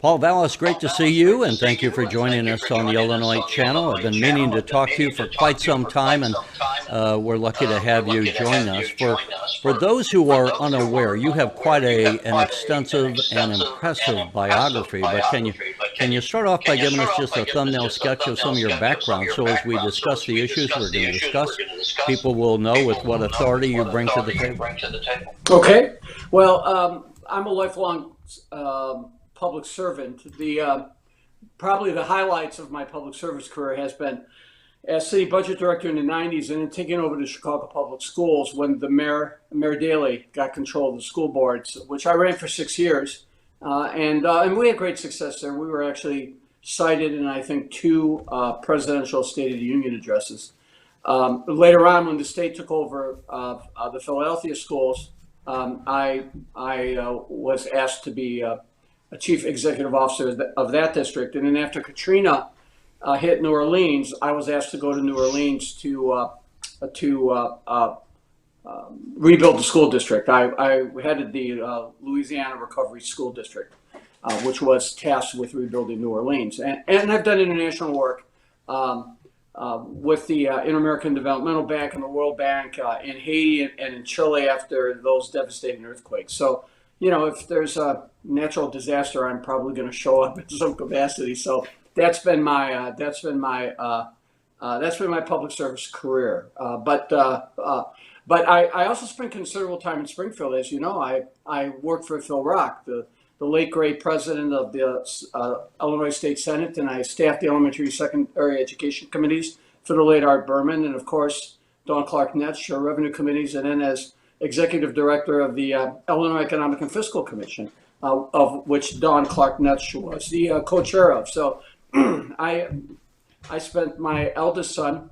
Paul Vallas, great to see you, and thank you for joining us on the Illinois Channel. I've been meaning to talk to you for quite some time, and we're lucky to have you join us. For those who are unaware, you have quite an extensive and impressive biography, but can you start off by giving us just a thumbnail sketch of some of your background, so as we discuss the issues we're going to discuss, people will know with what authority you bring to the table? Okay. Well, I'm a lifelong public servant. Probably the highlights of my public service career has been as city budget director in the 90s, and then taking over the Chicago Public Schools when the Mayor Daley got control of the school boards, which I ran for 6 years, and we had great success there. We were actually cited in, I think, 2 presidential State of the Union addresses. Later on, when the state took over the Philadelphia schools, I was asked to be a chief executive officer of that district. And then after Katrina hit New Orleans, I was asked to go to New Orleans to rebuild the school district. I headed the Louisiana Recovery School District, which was tasked with rebuilding New Orleans. And I've done international work with the Inter-American Developmental Bank and the World Bank in Haiti and in Chile after those devastating earthquakes. So, you know, if there's a natural disaster, I'm probably going to show up in some capacity. So that's been my public service career. But I also spent considerable time in Springfield. As you know, I worked for Phil Rock, the late great president of the Illinois State Senate, and I staffed the elementary secondary education committees for the late Art Berman, and of course Dawn Clark Netsch, revenue committees, and then as executive director of the Illinois Economic and Fiscal Commission, of which Dawn Clark Netsch was the co-chair of. So I spent, my eldest son,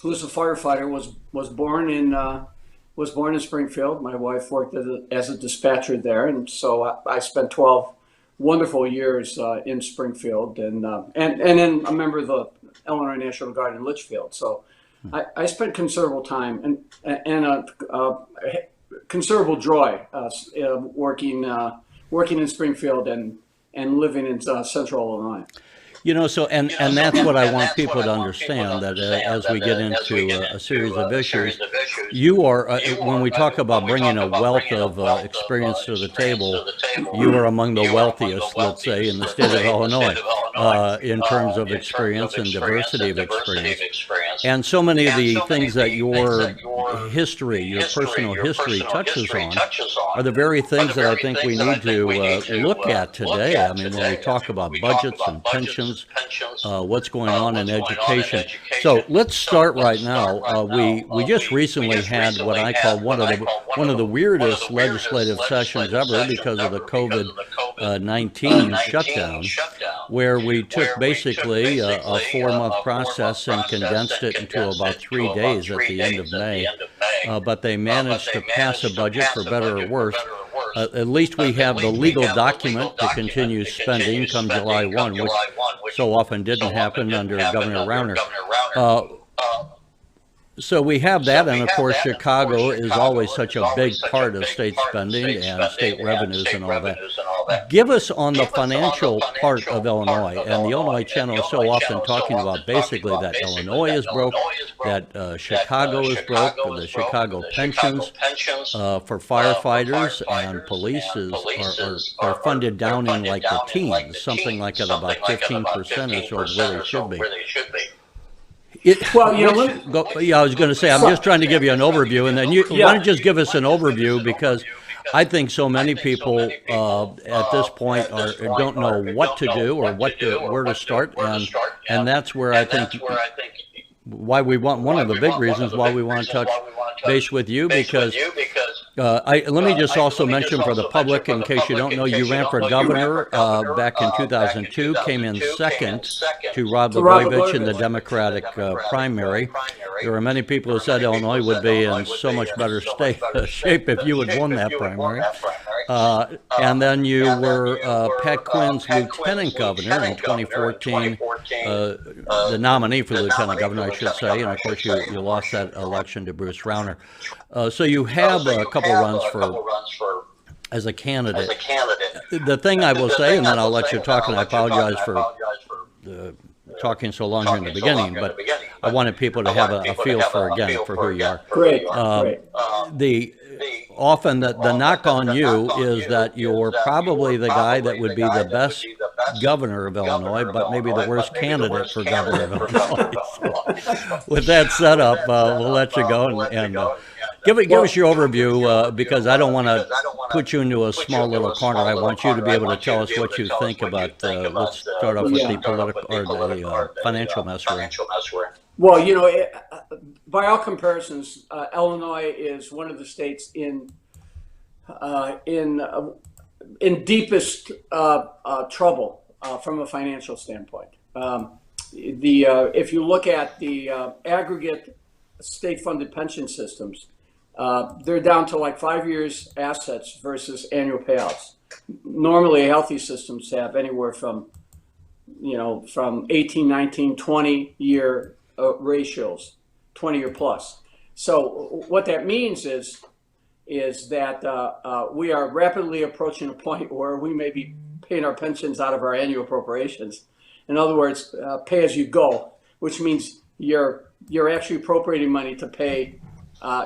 who's a firefighter, was born in Springfield. My wife worked as a dispatcher there, and so I spent 12 wonderful years in Springfield, and then a member of the Illinois National Guard in Litchfield. So I spent considerable time and considerable joy working in Springfield and living in central Illinois. You know, so and that's what I want people to understand, that as we get into a series of issues, you are, when we talk about bringing a wealth of experience to the table, you are among the wealthiest, let's say, in the state of Illinois, in terms of experience and diversity of experience. And so many of the things that your history, your personal history touches on are the very things that I think we need to look at today. I mean, when we talk about budgets and pensions, what's going on in education. So let's start right now. We just recently had what I call one of the weirdest legislative sessions ever because of the COVID-19 shutdown, where we took basically a 4-month process and condensed it into about 3 days at the end of May. But they managed to pass a budget, for better or worse. At least we have the legal document to continue spending come July 1, which so often didn't happen under Governor Rauner. So we have that, and of course Chicago is always such a big part of state spending and state revenues and all that. Give us on the financial part of Illinois, and the Illinois Channel is so often talking about basically that Illinois is broke, that Chicago is broke, the Chicago pensions for firefighters and police are funded down in like the teens, something like at about 15% or so is where they should be. Well, you know, I was going to say, I'm just trying to give you an overview, and then why don't you just give us an overview, because I think so many people at this point don't know what to do or where to start, and that's where I think why we want, one of the big reasons why we want to touch base with you, because let me just also mention for the public, in case you don't know, you ran for governor back in 2002, came in second to Rod Blagojevich in the Democratic primary. There were many people who said Illinois would be in so much better shape if you had won that primary. And then you were Pat Quinn's lieutenant governor in 2014, the nominee for lieutenant governor, I should say, and of course you lost that election to Bruce Rauner. So you have a couple runs for as a candidate. The thing I will say, and then I'll let you talk, and I apologize for talking so long here in the beginning, but I wanted people to have a feel for who you are. Great. Often the knock on you is that you're probably the guy that would be the best governor of Illinois, but maybe the worst candidate for governor of Illinois. So, with that set up, we'll let you go and give us your overview, because I don't want to put you into a small little corner. I want you to be able to tell us what you think about, let's start off with the political or the financial mess we're in. Well, you know, by all comparisons, Illinois is one of the states in deepest trouble from a financial standpoint. If you look at the aggregate state-funded pension systems, they're down to like 5 years assets versus annual payouts. Normally, healthy systems have anywhere from 18, 19, 20-year ratios, 20-year plus. So what that means is that we are rapidly approaching a point where we may be paying our pensions out of our annual appropriations. In other words, pay as you go, which means you're actually appropriating money to pay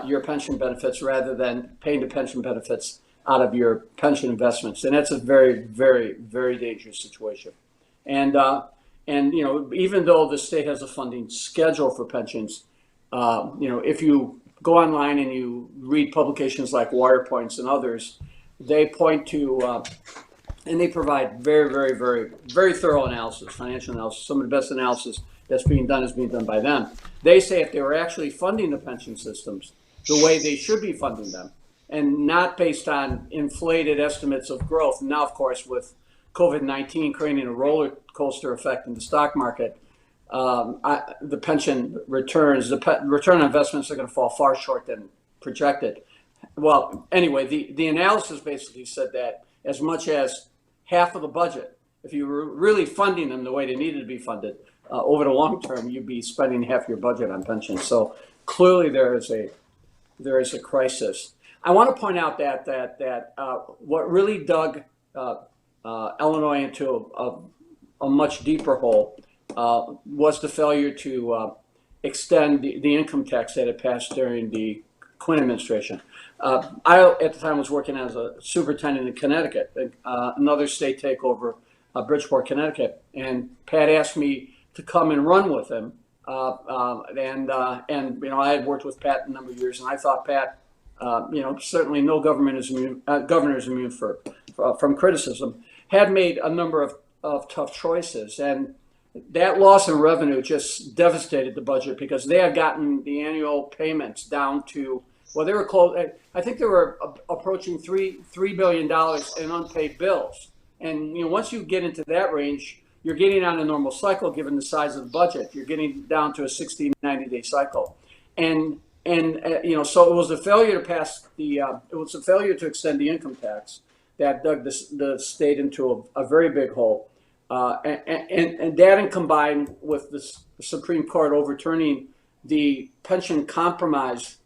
your pension benefits rather than paying the pension benefits out of your pension investments, and that's a very, very, very dangerous situation. And you know, even though the state has a funding schedule for pensions, you know, if you go online and you read publications like Waterpoints and others, they point to and they provide very, very, very, very thorough analysis, financial analysis. Some of the best analysis that's being done is being done by them. They say if they were actually funding the pension systems the way they should be funding them, and not based on inflated estimates of growth. Now, of course, with COVID-19 creating a roller coaster effect in the stock market, the pension returns, return on investments are going to fall far short than projected. Well, anyway, the analysis basically said that as much as half of the budget, if you were really funding them the way they needed to be funded, over the long term, you'd be spending half your budget on pensions. So clearly there is a crisis. I want to point out that what really dug Illinois into a much deeper hole was the failure to extend the income tax that had passed during the Quinn administration. I, at the time, was working as a superintendent in Connecticut, another state takeover, Bridgeport, Connecticut, and Pat asked me to come and run with him. And you know, I had worked with Pat a number of years, and I thought Pat, you know, certainly no governor is immune from criticism, had made a number of tough choices, and that loss in revenue just devastated the budget because they had gotten the annual payments down to, well, they were close. I think they were approaching $3 billion in unpaid bills, and you know, once you get into that range, you're getting on a normal cycle given the size of the budget. You're getting down to a 60, 90-day cycle. And you know, so it was a failure to pass it was a failure to extend the income tax that dug the state into a very big hole. And that, and combined with the Supreme Court overturning the pension compromise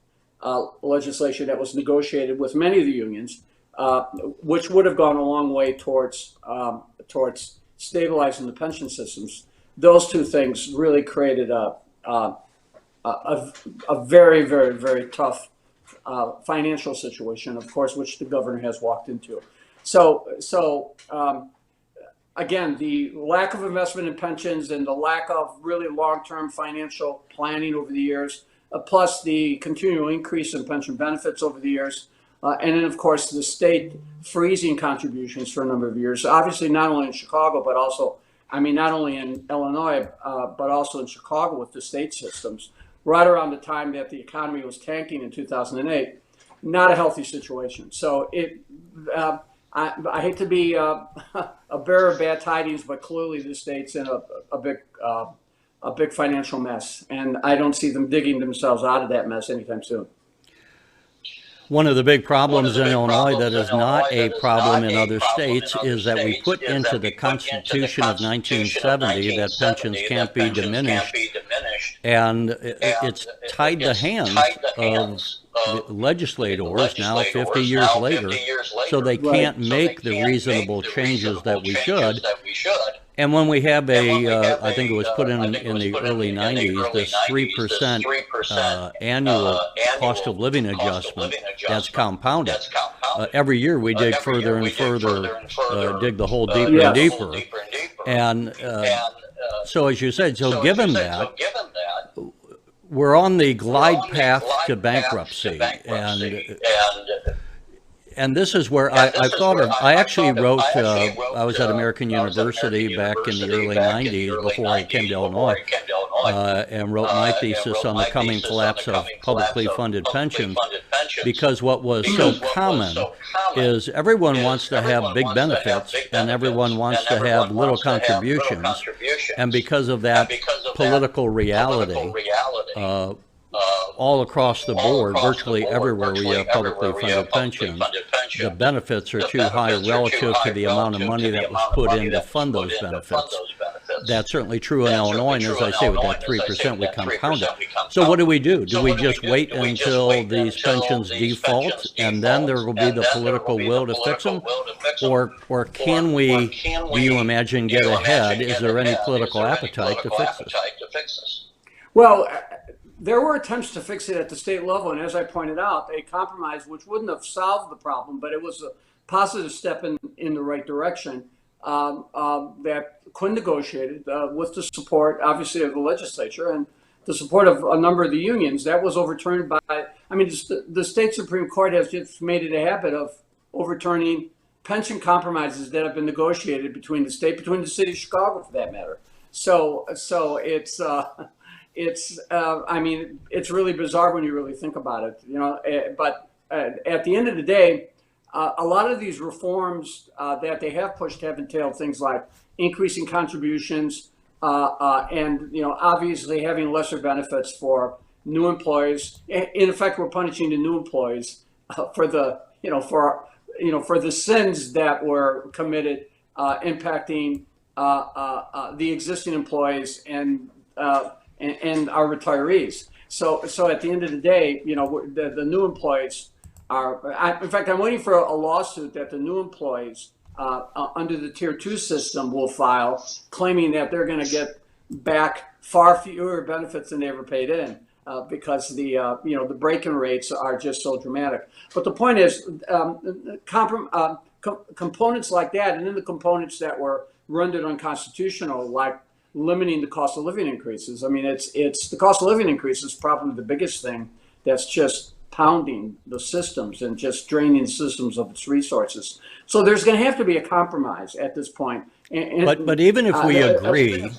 legislation that was negotiated with many of the unions, which would have gone a long way towards stabilizing the pension systems. Those two things really created a very, very, very tough financial situation, of course, which the governor has walked into. So again, the lack of investment in pensions and the lack of really long-term financial planning over the years, plus the continual increase in pension benefits over the years, and then, of course, the state freezing contributions for a number of years, obviously not only in Chicago, but also, I mean, not only in Illinois, but also in Chicago with the state systems, right around the time that the economy was tanking in 2008, not a healthy situation. So I hate to be a bearer of bad tidings, but clearly the state's in a big financial mess, and I don't see them digging themselves out of that mess anytime soon. One of the big problems in Illinois that is not a problem in other states is that we put into the Constitution of 1970 that pensions can't be diminished And it's tied the hands of the legislators now 50 years later, so they can't make the reasonable changes that we should. And when we have I think it was put in the early 90s, this 3% annual cost of living adjustment that's compounded. Every year we dig further and further, dig the hole deeper and deeper. And so as you said, so given that, we're on the glide path to bankruptcy. And this is where I thought of, I actually wrote, I was at American University back in the early 90s before I came to Illinois, and wrote my thesis on the coming collapse of publicly funded pensions, because what was so common is everyone wants to have big benefits and everyone wants to have little contributions, and because of that political reality, all across the board, virtually everywhere we have publicly funded pensions, the benefits are too high relative to the amount of money that was put in to fund those benefits. That's certainly true in Illinois, and as I say, with that 3%, we compound it. So what do we do? Do we just wait until these pensions default, and then there will be the political will to fix them? Or can we, do you imagine, get ahead? Is there any political appetite to fix this? Well, there were attempts to fix it at the state level, and as I pointed out, a compromise which wouldn't have solved the problem, but it was a positive step in the right direction, that Quinn negotiated with the support, obviously, of the legislature and the support of a number of the unions. That was overturned by, I mean, the state Supreme Court has just made it a habit of overturning pension compromises that have been negotiated between the state, between the city of Chicago, for that matter. So I mean, it's really bizarre when you really think about it, you know, but at the end of the day, a lot of these reforms that they have pushed have entailed things like increasing contributions and, you know, obviously having lesser benefits for new employees. In effect, we're punishing the new employees for the, for the sins that were committed impacting the existing employees and our retirees. So at the end of the day, you know, the new employees are, in fact, I'm waiting for a lawsuit that the new employees under the Tier 2 system will file, claiming that they're going to get back far fewer benefits than they ever paid in, because the break-in rates are just so dramatic. But the point is, components like that, and then the components that were rendered unconstitutional, like limiting the cost of living increases. I mean, it's the cost of living increase is probably the biggest thing that's just pounding the systems and just draining systems of its resources. So there's going to have to be a compromise at this point. But even if we agree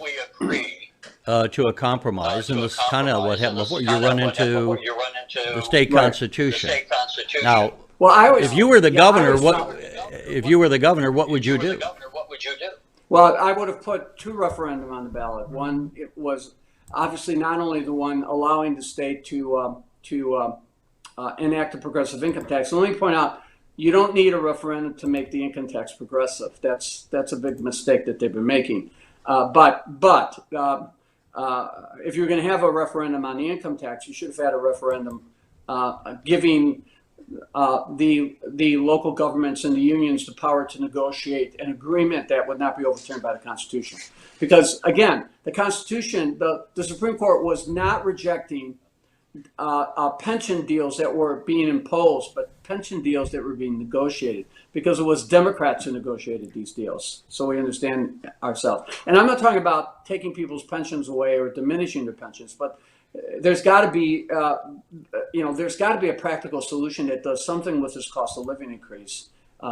to a compromise, and this is kind of what happened before, you run into the state constitution. Now, if you were the governor, what would you do? Well, I would have put two referendum on the ballot. One, it was obviously not only the one allowing the state to enact a progressive income tax. And let me point out, you don't need a referendum to make the income tax progressive. That's a big mistake that they've been making. But if you're going to have a referendum on the income tax, you should have had a referendum giving the local governments and the unions the power to negotiate an agreement that would not be overturned by the Constitution. Because again, the Constitution, the Supreme Court was not rejecting pension deals that were being imposed, but pension deals that were being negotiated, because it was Democrats who negotiated these deals. So we understand ourselves. And I'm not talking about taking people's pensions away or diminishing their pensions, but there's got to be, there's got to be a practical solution that does something with this cost of living increase,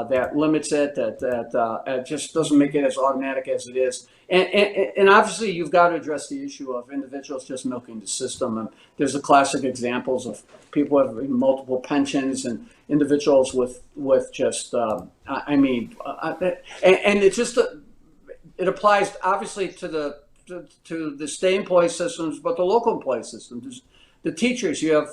that limits it, that just doesn't make it as automatic as it is. And obviously, you've got to address the issue of individuals just milking the system. And there's the classic examples of people having multiple pensions and individuals with just, and it's just, it applies obviously to the state employee systems, but the local employee systems. The teachers, you have,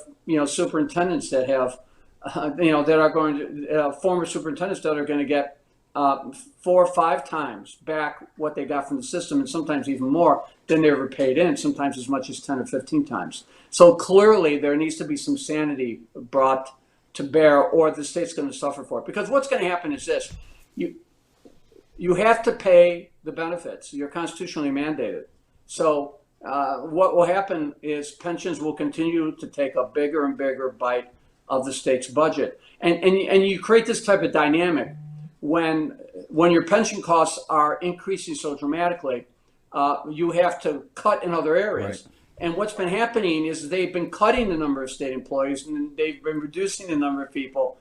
superintendents that have, that are going to, former superintendents that are going to get 4 or 5 times back what they got from the system, and sometimes even more than they ever paid in, sometimes as much as 10 or 15 times. So clearly there needs to be some sanity brought to bear, or the state's going to suffer for it. Because what's going to happen is this: you have to pay the benefits. You're constitutionally mandated. So what will happen is pensions will continue to take a bigger and bigger bite of the state's budget. And you create this type of dynamic when your pension costs are increasing so dramatically, you have to cut in other areas. Right. And what's been happening is they've been cutting the number of state employees, and they've been reducing the number of people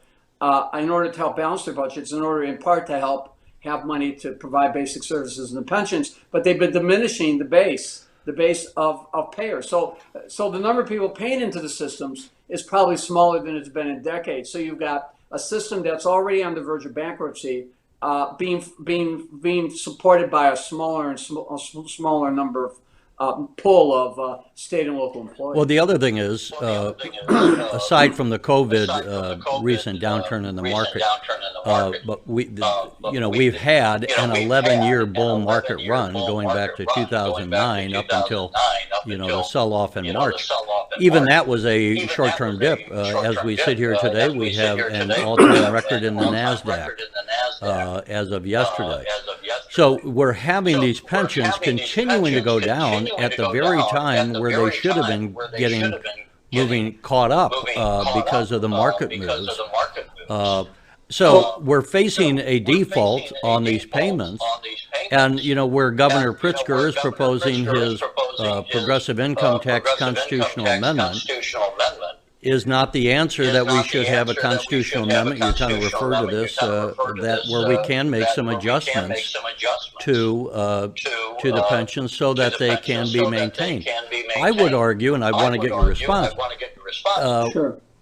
in order to help balance their budgets, in order in part to help have money to provide basic services and the pensions, but they've been diminishing the base of payers. So the number of people paying into the systems is probably smaller than it's been in decades. So you've got a system that's already on the verge of bankruptcy, being supported by a smaller and smaller number of pool of state and local employees. Well, the other thing is, aside from the COVID recent downturn in the market, but we've had an 11-year bull market run going back to 2009 up until the sell-off in March. Even that was a short-term dip. As we sit here today, we have an all-time record in the NASDAQ as of yesterday. So we're having these pensions continuing to go down at the very time where they should have been moving caught up because of the market moves. So we're facing a default on these payments, and where Governor Pritzker is proposing his progressive income tax constitutional amendment is not the answer that we should have a constitutional amendment. You kind of refer to this, that where we can make some adjustments to the pensions so that they can be maintained. I would argue, and I want to get your response,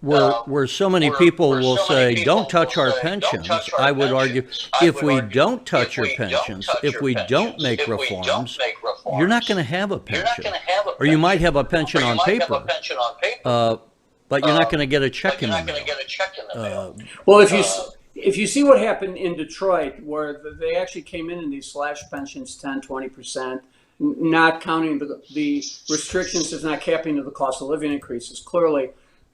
where so many people will say, don't touch our pensions. I would argue, if we don't touch your pensions, if we don't make reforms, you're not going to have a pension. Or you might have a pension on paper. But you're not going to get a check in the mail. Well, if you see what happened in Detroit, where they actually came in these slash pensions 10, 20%, not counting the restrictions, is not capping to the cost of living increases. Clearly,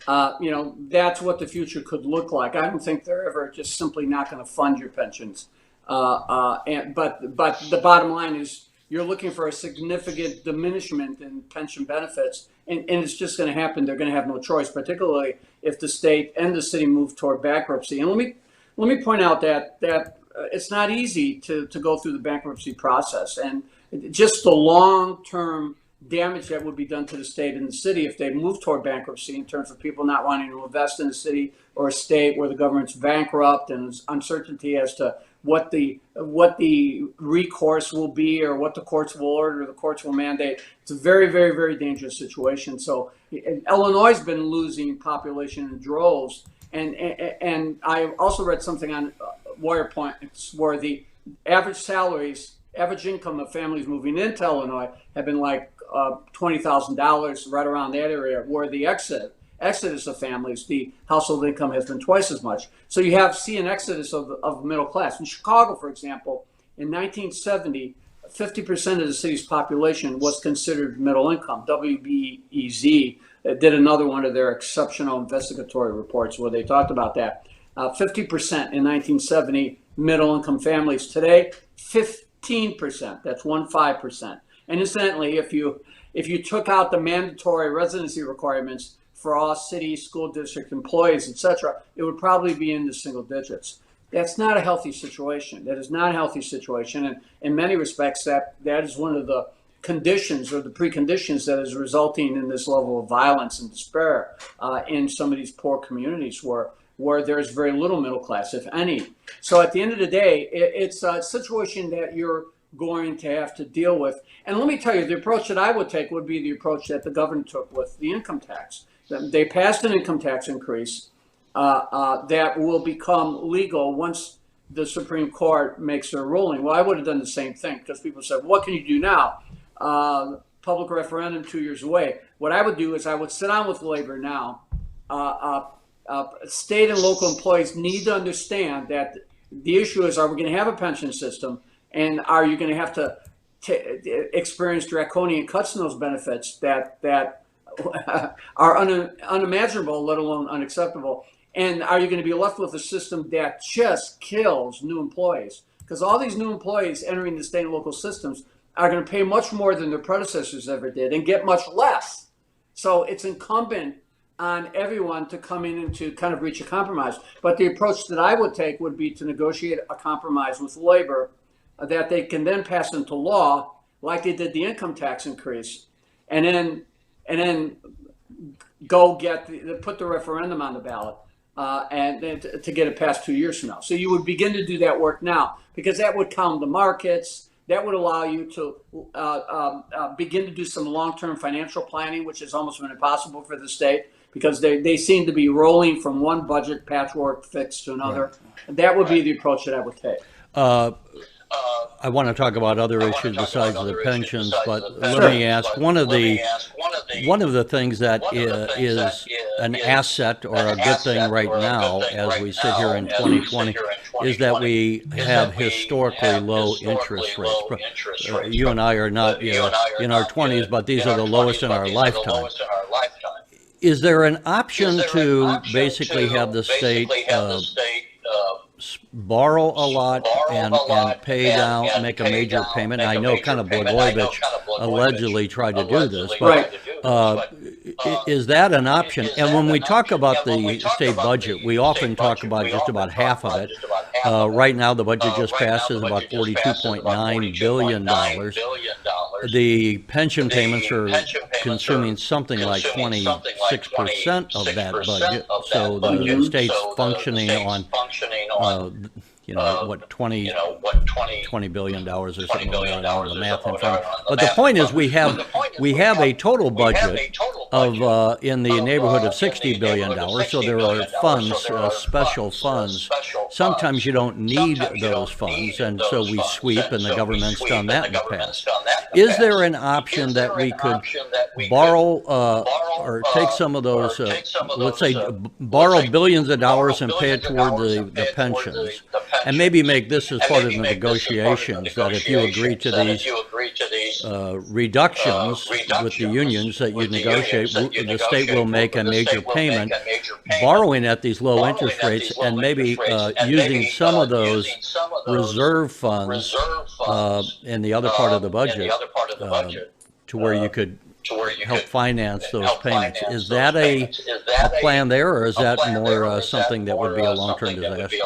that's what the future could look like. I don't think they're ever just simply not going to fund your pensions. But the bottom line is you're looking for a significant diminishment in pension benefits. And it's just going to happen. They're going to have no choice, particularly if the state and the city move toward bankruptcy. And let me point out that it's not easy to go through the bankruptcy process, and just the long-term damage that would be done to the state and the city if they move toward bankruptcy, in terms of people not wanting to invest in a city or a state where the government's bankrupt, and there's uncertainty as to what the recourse will be, or what the courts will order, or the courts will mandate. It's a very, very, very dangerous situation. So Illinois has been losing population in droves, and I also read something on Warrior Points where the average income of families moving into Illinois have been like $20,000, right around that area, where the exodus of families, the household income has been twice as much. So you see an exodus of middle class. In Chicago, for example, in 1970, 50% of the city's population was considered middle income. WBEZ did another one of their exceptional investigatory reports where they talked about that. 50% in 1970, middle income families. Today, 15%. That's 15%. And incidentally, if you took out the mandatory residency requirements for all city, school district employees, etc., it would probably be in the single digits. That's not a healthy situation. That is not a healthy situation. And in many respects, that is one of the conditions, or the preconditions, that is resulting in this level of violence and despair in some of these poor communities where there's very little middle class, if any. So at the end of the day, it's a situation that you're going to have to deal with. And let me tell you, the approach that I would take would be the approach that the governor took with the income tax. They passed an income tax increase that will become legal once the Supreme Court makes their ruling. Well, I would have done the same thing, because people said, what can you do now? Public referendum 2 years away. What I would do is I would sit down with labor now. State and local employees need to understand that The issue is, are we going to have a pension system, and are you going to have to experience draconian cuts in those benefits that are unimaginable, let alone unacceptable? And are you going to be left with a system that just kills new employees? Because all these new employees entering the state and local systems are going to pay much more than their predecessors ever did and get much less. So it's incumbent on everyone to come in and to kind of reach a compromise. But the approach that I would take would be to negotiate a compromise with labor that they can then pass into law, like they did the income tax increase, and then go put the referendum on the ballot, and then to get it passed 2 years from now. So you would begin to do that work now, because that would calm the markets. That would allow you to begin to do some long-term financial planning, which has almost been impossible for the state, because they seem to be rolling from one budget patchwork fix to another. Right. That would be the approach that I would take. I want to talk about other issues besides the pensions, but let me ask, one of the things that is an asset or a good thing right now as we sit here in 2020 is that we have historically low interest rates. You and I are not in our 20s, but these are the lowest in our lifetime. Is there an option to basically have the state borrow a lot and pay down, make a major payment? I know kind of Blagojevich allegedly tried to do this, but is that an option? And when we talk about the state budget, we often talk about just about half of it. Right now, the budget just passed is about $42.9 billion. The pension payments are consuming something like 26% of that budget. So the state's functioning on, $20 billion or something like that. I don't know the math in front. But the point is, we have a total budget of in the neighborhood of $60 billion. So there are funds, special funds. Sometimes you don't need those funds, and so we sweep, and the government's done that in the past. Is there an option that we could borrow or take some of those, let's say, borrow billions of dollars and pay it toward the pensions, and maybe make this as part of the negotiations, that if you agree to these reductions with the unions that you negotiate, the state will make a major payment, borrowing at these low interest rates, and maybe using some of those reserve funds in the other part of the budget to where you could help finance those payments. Is that a plan there, or is that more something that would be a long-term disaster?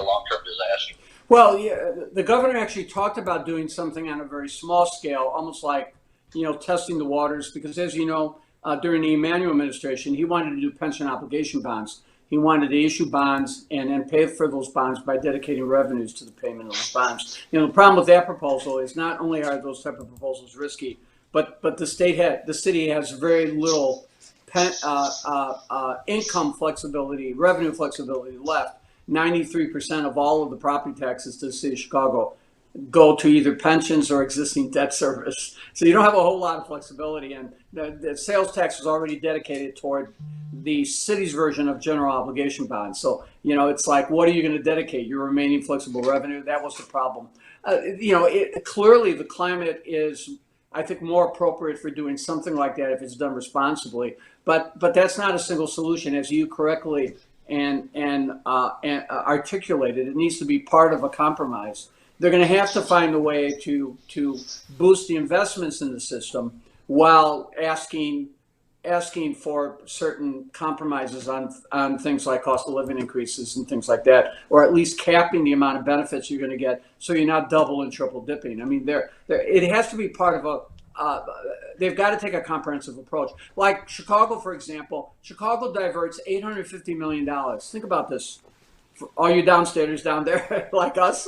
Well, yeah, the governor actually talked about doing something on a very small scale, almost like, testing the waters, because as you know, during the Emanuel administration, he wanted to do pension obligation bonds. He wanted to issue bonds and then pay for those bonds by dedicating revenues to the payment of those bonds. The problem with that proposal is not only are those type of proposals risky, but the city has very little income flexibility, revenue flexibility left. 93% of all of the property taxes to the city of Chicago go to either pensions or existing debt service. So you don't have a whole lot of flexibility, and the sales tax was already dedicated toward the city's version of general obligation bonds. So, it's like, what are you going to dedicate? Your remaining flexible revenue? That was the problem. Clearly the climate is, I think, more appropriate for doing something like that if it's done responsibly. But that's not a single solution, as you correctly and articulated. It needs to be part of a compromise. They're going to have to find a way to boost the investments in the system while asking for certain compromises on things like cost of living increases and things like that, or at least capping the amount of benefits you're going to get, so you're not double and triple dipping. I mean, it has to be part of they've got to take a comprehensive approach. Like Chicago, for example, Chicago diverts $850 million. Think about this. For all you downstairs down there like us,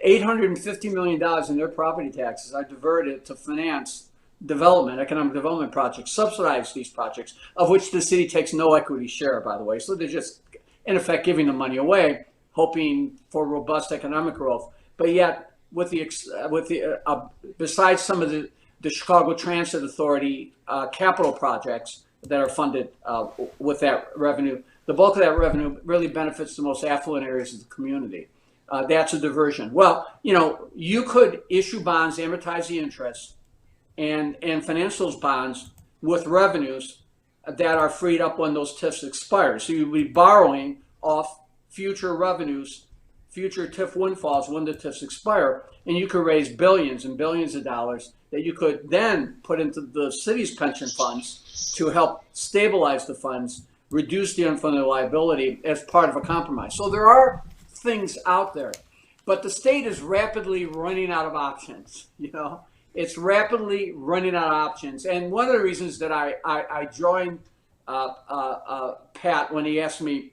$850 million in their property taxes are diverted to finance economic development projects, subsidize these projects, of which the city takes no equity share, by the way. So they're just, in effect, giving the money away, hoping for robust economic growth. But yet, besides some of the Chicago Transit Authority capital projects that are funded with that revenue, the bulk of that revenue really benefits the most affluent areas of the community. That's a diversion. Well, you could issue bonds, amortize the interest, and finance those bonds with revenues that are freed up when those TIFs expire. So you'd be borrowing off future revenues, future TIF windfalls when the TIFs expire, and you could raise billions and billions of dollars that you could then put into the city's pension funds to help stabilize the funds, reduce the unfunded liability as part of a compromise. So there are things out there, but the state is rapidly running out of options. It's rapidly running out of options. And one of the reasons that I joined Pat when he asked me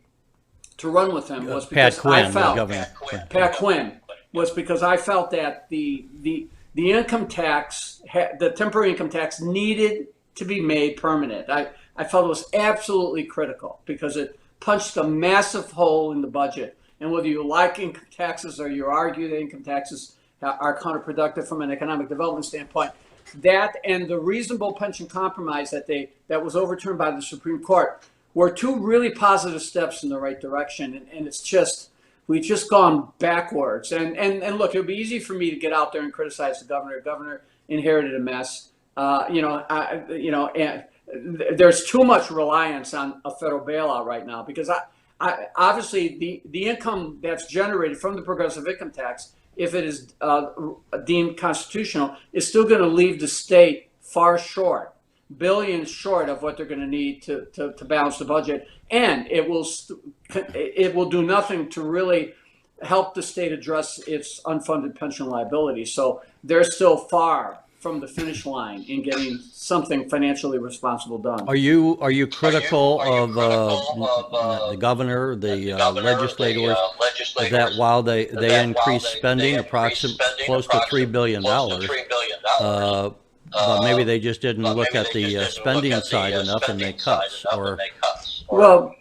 to run with him was because Pat Quinn was because I felt that the income tax, the temporary income tax, needed to be made permanent. I felt it was absolutely critical because it punched a massive hole in the budget. And whether you like income taxes or you argue that income taxes are counterproductive from an economic development standpoint, that and the reasonable pension compromise that was overturned by the Supreme Court were two really positive steps in the right direction. And it's just, we've just gone backwards. And look, it would be easy for me to get out there and criticize the governor. The governor inherited a mess. And there's too much reliance on a federal bailout right now because I obviously the income that's generated from the progressive income tax, if it is deemed constitutional, is still going to leave the state far short, billions short of what they're going to need to balance the budget, and it will do nothing to really help the state address its unfunded pension liability. So they're still far from the finish line in getting something financially responsible done. Are you critical of the governor, the legislators, that while they increased spending approximately close to $3 billion, but maybe they just didn't look at the spending side enough and make cuts? Well,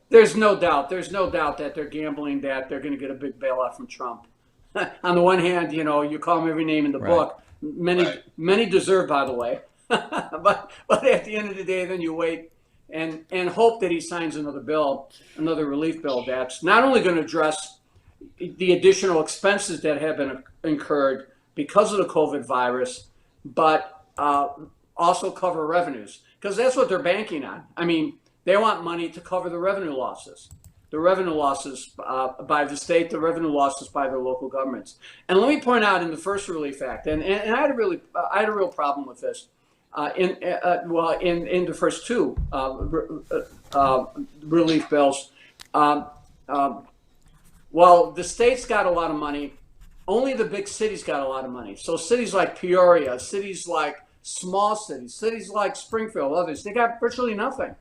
there's no doubt that they're gambling that they're going to get a big bailout from Trump. On the one hand, you call him every name in the book. Many deserve, by the way. but at the end of the day, then you wait and hope that he signs another relief bill that's not only going to address the additional expenses that have been incurred because of the COVID virus, but also cover revenues, because that's what they're banking on. I mean, they want money to cover the revenue losses. The revenue losses by the state, the revenue losses by their local governments. And let me point out in the first Relief Act, and I had a real problem with this in the first two relief bills. Well, the states got a lot of money. Only the big cities got a lot of money. So cities like Peoria, cities like small cities like Springfield, others, they got virtually nothing.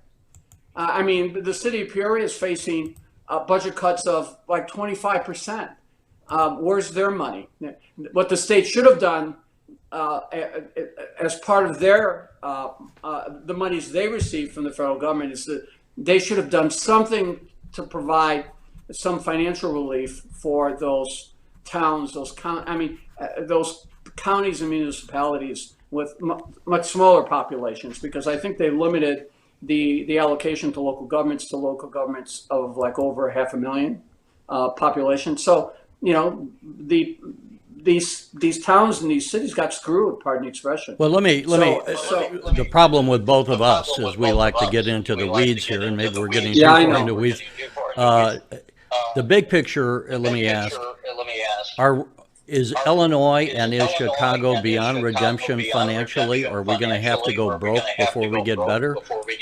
I mean, the city of Peoria is facing budget cuts of like 25%. Where's their money? What the state should have done as part of their the monies they receive from the federal government is that they should have done something to provide some financial relief for those towns, those counties and municipalities with much smaller populations, because I think they limited the allocation to local governments of like over 500,000 population. So these towns and these cities got screwed, pardon the expression. Well, the problem with both of us is we like to get into the weeds here, and maybe we're getting too far into weeds. The big picture, let me ask, is Illinois and is Chicago beyond redemption financially? Are we going to have to go broke before we get better?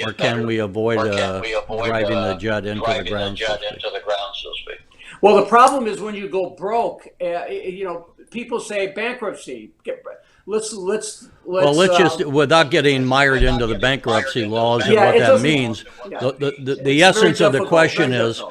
Or can we avoid driving the jet into the ground, so to speak? Well, the problem is when you go broke, people say bankruptcy. Let's just, without getting mired into the bankruptcy laws and what that means, the essence of the question is,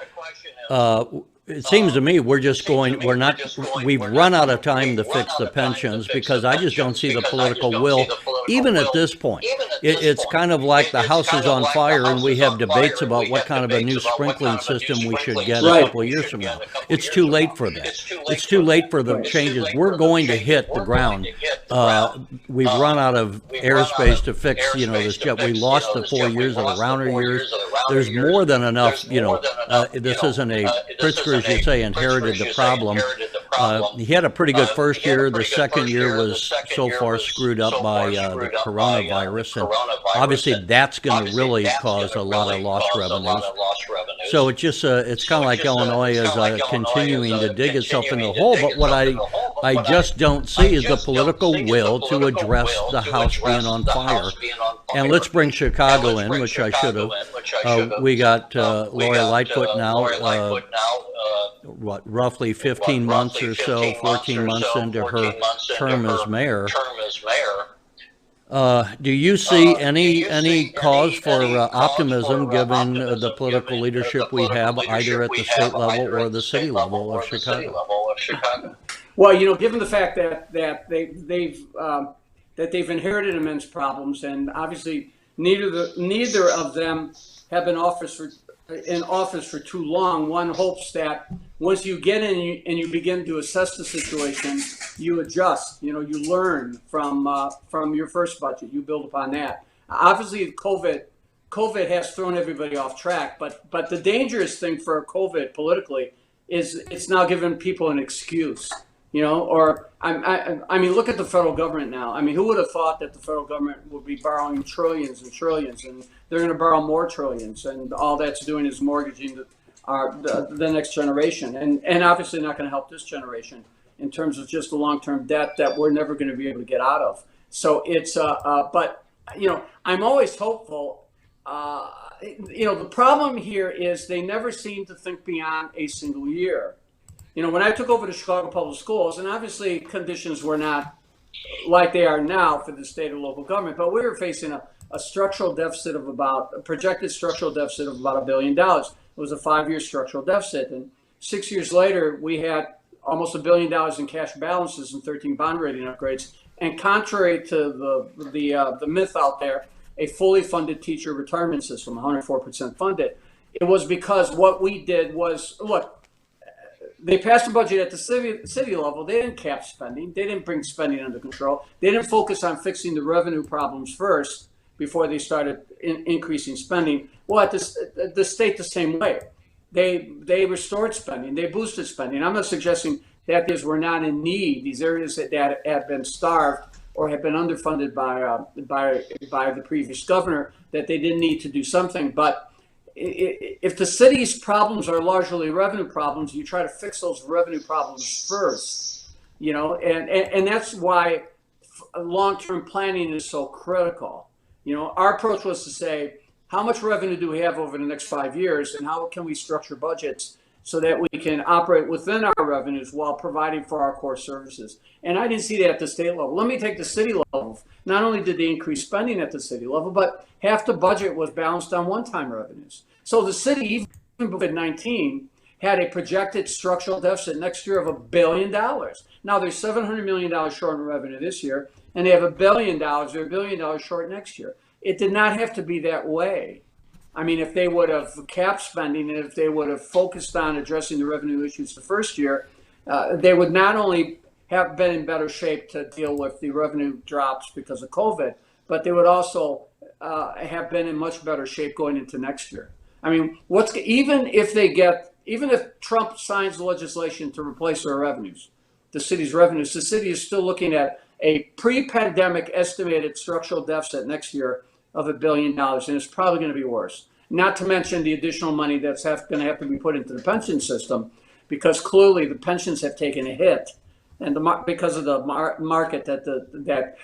it seems to me we've run out of time to fix the pensions, because I just don't see the political will, even at this point. It's kind of like the house is on fire and we have debates about what kind of a new sprinkling system we should get a couple of years from now. It's too late for that. It's too late for the changes. We're going to hit the ground we've run out of airspace to fix, this jet. We lost the 4 years of the Rauner years. There's more than enough, this isn't a Pritzker, as you say, inherited the problem. He had a pretty good first year. The second year was so far screwed up by the coronavirus, and obviously that's going to really cause a lot of lost revenues. So it's kind of like Illinois is continuing to dig itself in the hole. But what I just don't see is the political will to address the House being on fire. And let's bring Chicago in, which I should have. We got Lori Lightfoot now, roughly 15 months or so, 14 months into her term as mayor. Do you see any cause for optimism given the political leadership we have either at the state level or the city level of Chicago? Well, given the fact that they've inherited immense problems, and obviously neither of them have been in office for too long, one hopes that once you get in and you begin to assess the situation, you adjust. You learn from your first budget. You build upon that. Obviously, COVID has thrown everybody off track, but the dangerous thing for COVID politically is it's now given people an excuse. Or I mean, look at the federal government now. I mean, who would have thought that the federal government would be borrowing trillions and trillions, and they're going to borrow more trillions, and all that's doing is mortgaging the next generation, and obviously not going to help this generation in terms of just the long-term debt that we're never going to be able to get out of. So it's but I'm always hopeful. The problem here is they never seem to think beyond a single year. When I took over the Chicago Public Schools, and obviously conditions were not like they are now for the state or local government, but we were facing a projected structural deficit of about $1 billion. It was a 5-year structural deficit. And 6 years later, we had almost $1 billion in cash balances and 13 bond rating upgrades. And contrary to the myth out there, a fully funded teacher retirement system, 104% funded, it was because what we did was, look, they passed a budget at the city level. They didn't cap spending. They didn't bring spending under control. They didn't focus on fixing the revenue problems first before they started increasing spending. Well, at the state, the same way. They restored spending. They boosted spending. I'm not suggesting that these were not in need. These areas that had been starved or had been underfunded by the previous governor, that they didn't need to do something. But if the city's problems are largely revenue problems, you try to fix those revenue problems first, and that's why long-term planning is so critical. Our approach was to say, how much revenue do we have over the next 5 years, and how can we structure budgets so that we can operate within our revenues while providing for our core services. And I didn't see that at the state level. Let me take the city level. Not only did they increase spending at the city level, but half the budget was balanced on one-time revenues. So the city, even before COVID-19, had a projected structural deficit next year of $1 billion. Now they're $700 million short in revenue this year, and they have $1 billion or $1 billion short next year. It did not have to be that way. I mean, if they would have capped spending and if they would have focused on addressing the revenue issues the first year, they would not only have been in better shape to deal with the revenue drops because of COVID, but they would also have been in much better shape going into next year. I mean, even if Trump signs the legislation to replace our revenues, the city's revenues, the city is still looking at a pre-pandemic estimated structural deficit next year of $1 billion, and it's probably going to be worse. Not to mention the additional money that's going to have to be put into the pension system, because clearly the pensions have taken a hit, and because of the market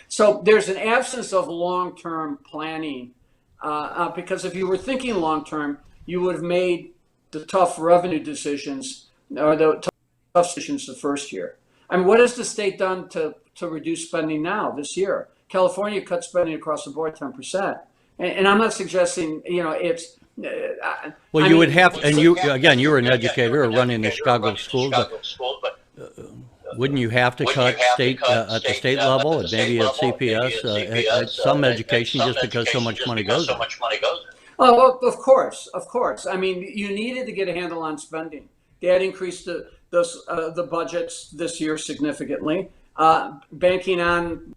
so there's an absence of long-term planning. Because if you were thinking long-term, you would have made the tough revenue decisions or the tough decisions the first year. I mean, what has the state done to reduce spending now this year? California cut spending across the board 10%. And I'm not suggesting, it's... well, you would have, and you were an educator or running the Chicago schools, but wouldn't you have to cut at the state level and maybe at CPS, at some education, just because so much money goes there? Oh, well, of course. I mean, you needed to get a handle on spending. They had increased the budgets this year significantly, banking on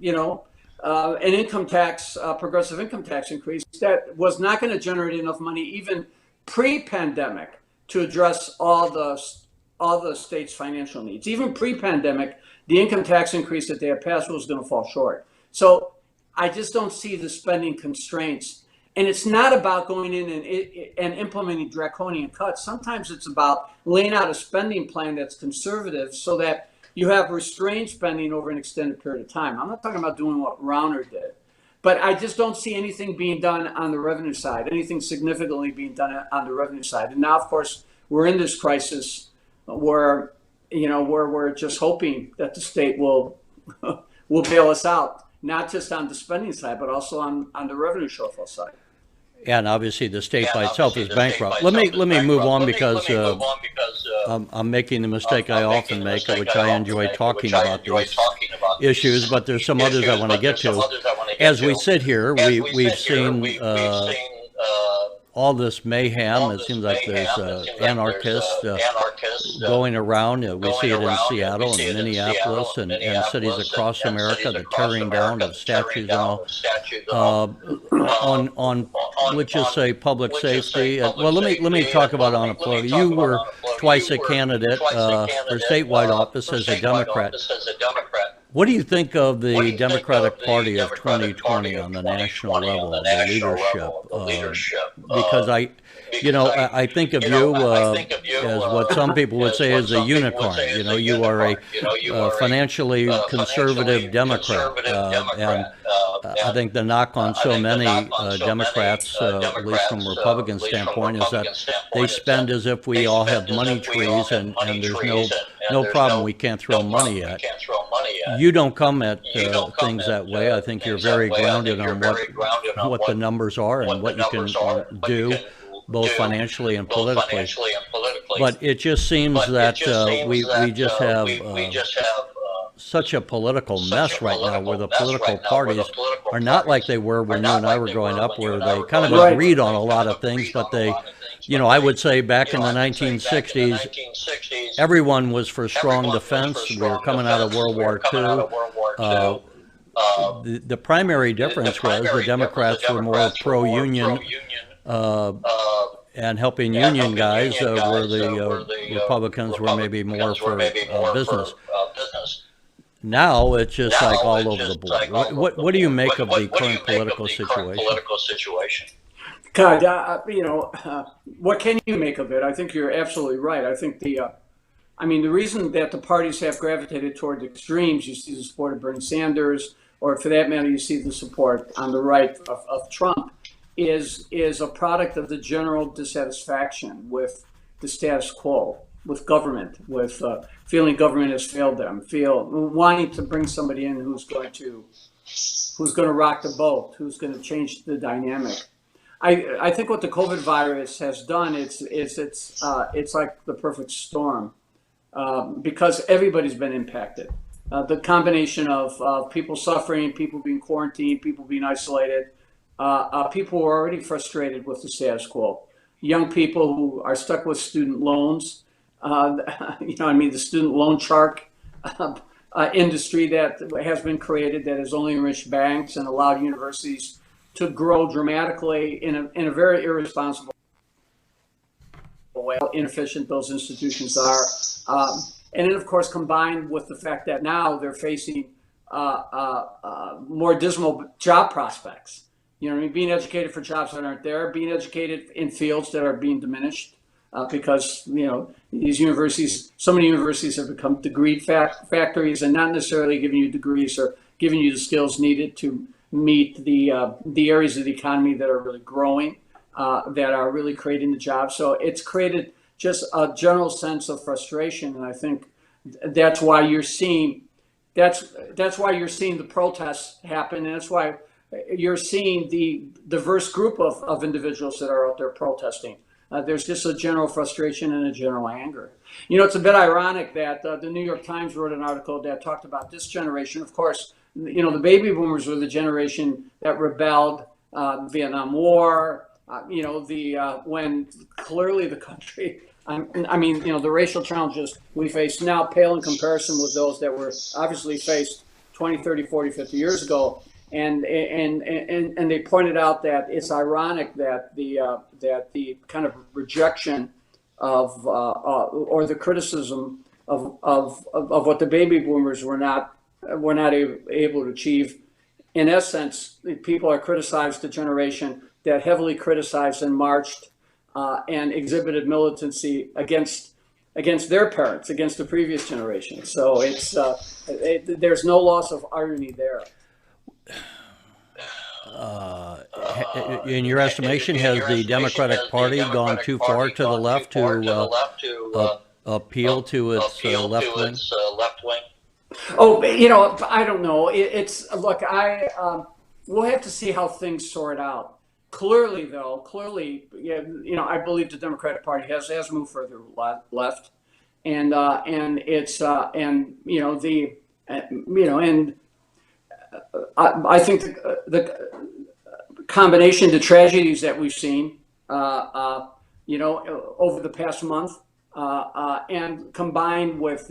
an income tax, progressive income tax increase that was not going to generate enough money even pre-pandemic to address all the state's financial needs. Even pre-pandemic, the income tax increase that they had passed was going to fall short. So I just don't see the spending constraints. And it's not about going in and implementing draconian cuts. Sometimes it's about laying out a spending plan that's conservative so that you have restrained spending over an extended period of time. I'm not talking about doing what Rauner did, but I just don't see anything being done on the revenue side, anything significantly being done on the revenue side. And now, of course, we're in this crisis where we're just hoping that the state will will bail us out, not just on the spending side, but also on the revenue shortfall side. And obviously, the state by itself is bankrupt. Let me move on because I'm making the mistake I often make, which I enjoy talking about these issues. But there's some others I want to get to. As we sit here, we've seen all this mayhem. It seems like there's anarchists going around. We see it in Seattle and Minneapolis and cities across America, the tearing down of statues and all. On let's just say public safety. Well, let me talk about on a plug. You were twice a candidate for statewide office as a Democrat. What do you think of the Democratic Party of 2020 on the national level, the leadership? Because I think of you as what some people would say is a unicorn. You are a financially conservative Democrat, and I think the knock on so many Democrats, at least from a Republican standpoint, is that they spend as if we all have money trees, and there's no problem we can't throw money at. You don't come at things that way. I think you're very grounded on what the numbers are and what you can do, both financially and politically. But it just seems that we just have such a political mess right now, where the political parties are not like they were when you and I were growing up, where they kind of agreed on a lot of things, but they, I would say back in the 1960s, everyone was for strong defense. We were coming out of World War II. The primary difference was the Democrats were more pro-union and helping union guys, where the Republicans were maybe more for business. Now it's just like all over the board. What do you make of the current political situation? God, what can you make of it? I think you're absolutely right. I think the reason that the parties have gravitated toward extremes, you see the support of Bernie Sanders, or for that matter, you see the support on the right of Trump, is a product of the general dissatisfaction with the status quo, with government, with feeling government has failed them, wanting to bring somebody in who's going to rock the boat, who's going to change the dynamic. I think what the COVID virus has done it's like the perfect storm, because everybody's been impacted. The combination of people suffering, people being quarantined, people being isolated, people who are already frustrated with the status quo, young people who are stuck with student loans. The student loan shark industry that has been created, that has only enriched banks and allowed universities to grow dramatically in a very irresponsible way, how inefficient those institutions are. And then, of course, combined with the fact that now they're facing more dismal job prospects. Being educated for jobs that aren't there, being educated in fields that are being diminished. Because these universities, so many universities have become degree factories, and not necessarily giving you degrees or giving you the skills needed to meet the areas of the economy that are really growing, that are really creating the jobs. So it's created just a general sense of frustration, and I think that's why you're seeing the protests happen, and that's why you're seeing the diverse group of individuals that are out there protesting. There's just a general frustration and a general anger. It's a bit ironic that the New York Times wrote an article that talked about this generation. Of course, the baby boomers were the generation that rebelled, Vietnam War, when clearly the country, the racial challenges we face now pale in comparison with those that were obviously faced 20, 30, 40, 50 years ago. And they pointed out that it's ironic that the kind of rejection of or the criticism of what the baby boomers were not able to achieve. In essence, people are criticized the generation that heavily criticized and marched and exhibited militancy against their parents, against the previous generation. So there's no loss of irony there. In your estimation, has the Democratic Party gone too far to the left to appeal to its left wing? Oh, I don't know. Look, we'll have to see how things sort out. Clearly, yeah, I believe the Democratic Party has moved further left, and I think the combination, the tragedies that we've seen, over the past month, and combined with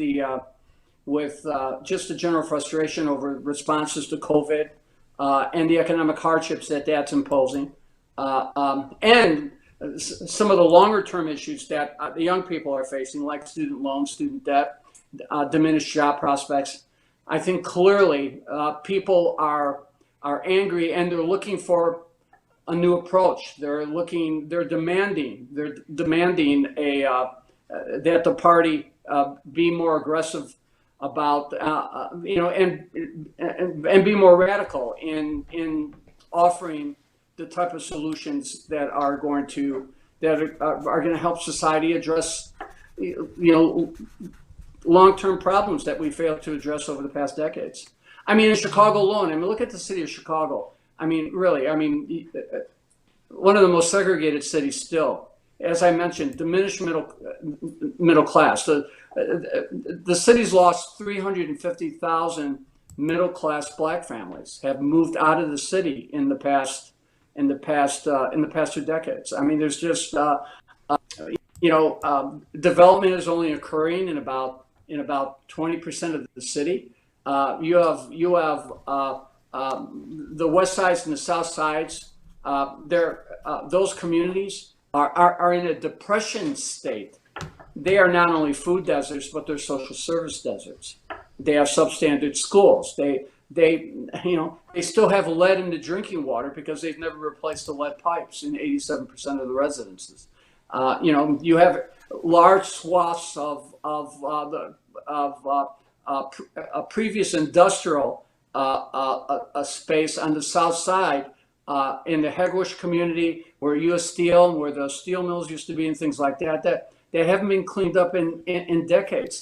just the general frustration over responses to COVID, and the economic hardships that's imposing, and some of the longer term issues that the young people are facing, like student loans, student debt, diminished job prospects. I think clearly people are angry, and they're looking for a new approach. They're demanding that the party be more aggressive about, and be more radical in offering the type of solutions that are going to help society address, long-term problems that we failed to address over the past decades. I mean, in Chicago alone, look at the city of Chicago. Really, one of the most segregated cities still. As I mentioned, diminished middle class. The city's lost 350,000 middle-class Black families have moved out of the city in the past 2 decades. There's just development is only occurring in about 20% of the city. You have the west sides and the south sides. Those communities are in a depression state. They are not only food deserts, but they're social service deserts. They have substandard schools. They still have lead in the drinking water because they've never replaced the lead pipes in 87% of the residences. You have large swaths of previous industrial space on the south side, in the Hegwish community, where U.S. Steel, where the steel mills used to be, and things like that haven't been cleaned up in decades.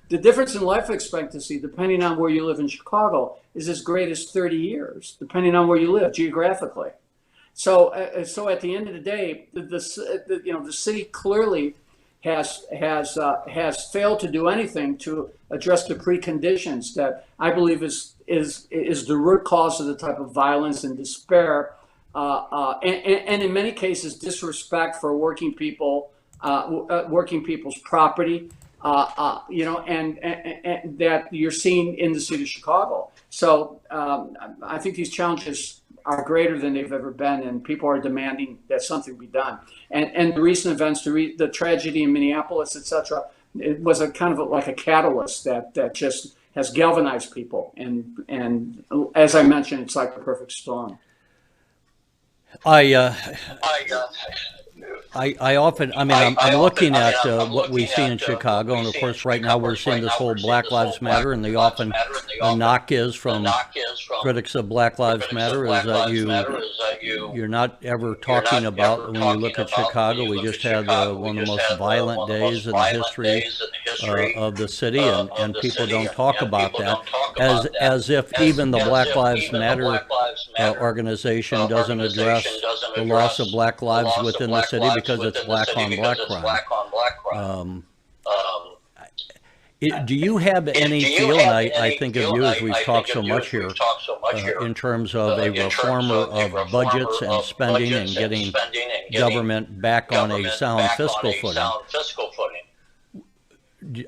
The difference in life expectancy, depending on where you live in Chicago, is as great as 30 years, depending on where you live geographically. So at the end of the day, the city clearly has failed to do anything to address the preconditions that I believe is the root cause of the type of violence and despair, and in many cases disrespect for working people, working people's property, and that you're seeing in the city of Chicago. So I think these challenges are greater than they've ever been, and people are demanding that something be done. And the recent events, the tragedy in Minneapolis, etc., it was a kind of like a catalyst that just has galvanized people. And as I mentioned, it's like a perfect storm. I'm looking at what we see in Chicago, and of course right now we're seeing this whole Black Lives Matter, and the knock is from critics of Black Lives Matter is that you're not ever talking about, when you look at Chicago, we just had one of the most violent days in the history of the city, and people don't talk about that, as if even the Black Lives Matter organization doesn't address the loss of black lives within the city, because it's black on black crime. Do you have any feel, and I think of you as we've talked so much here, in terms of a reformer of budgets and spending and getting government back on a sound fiscal footing?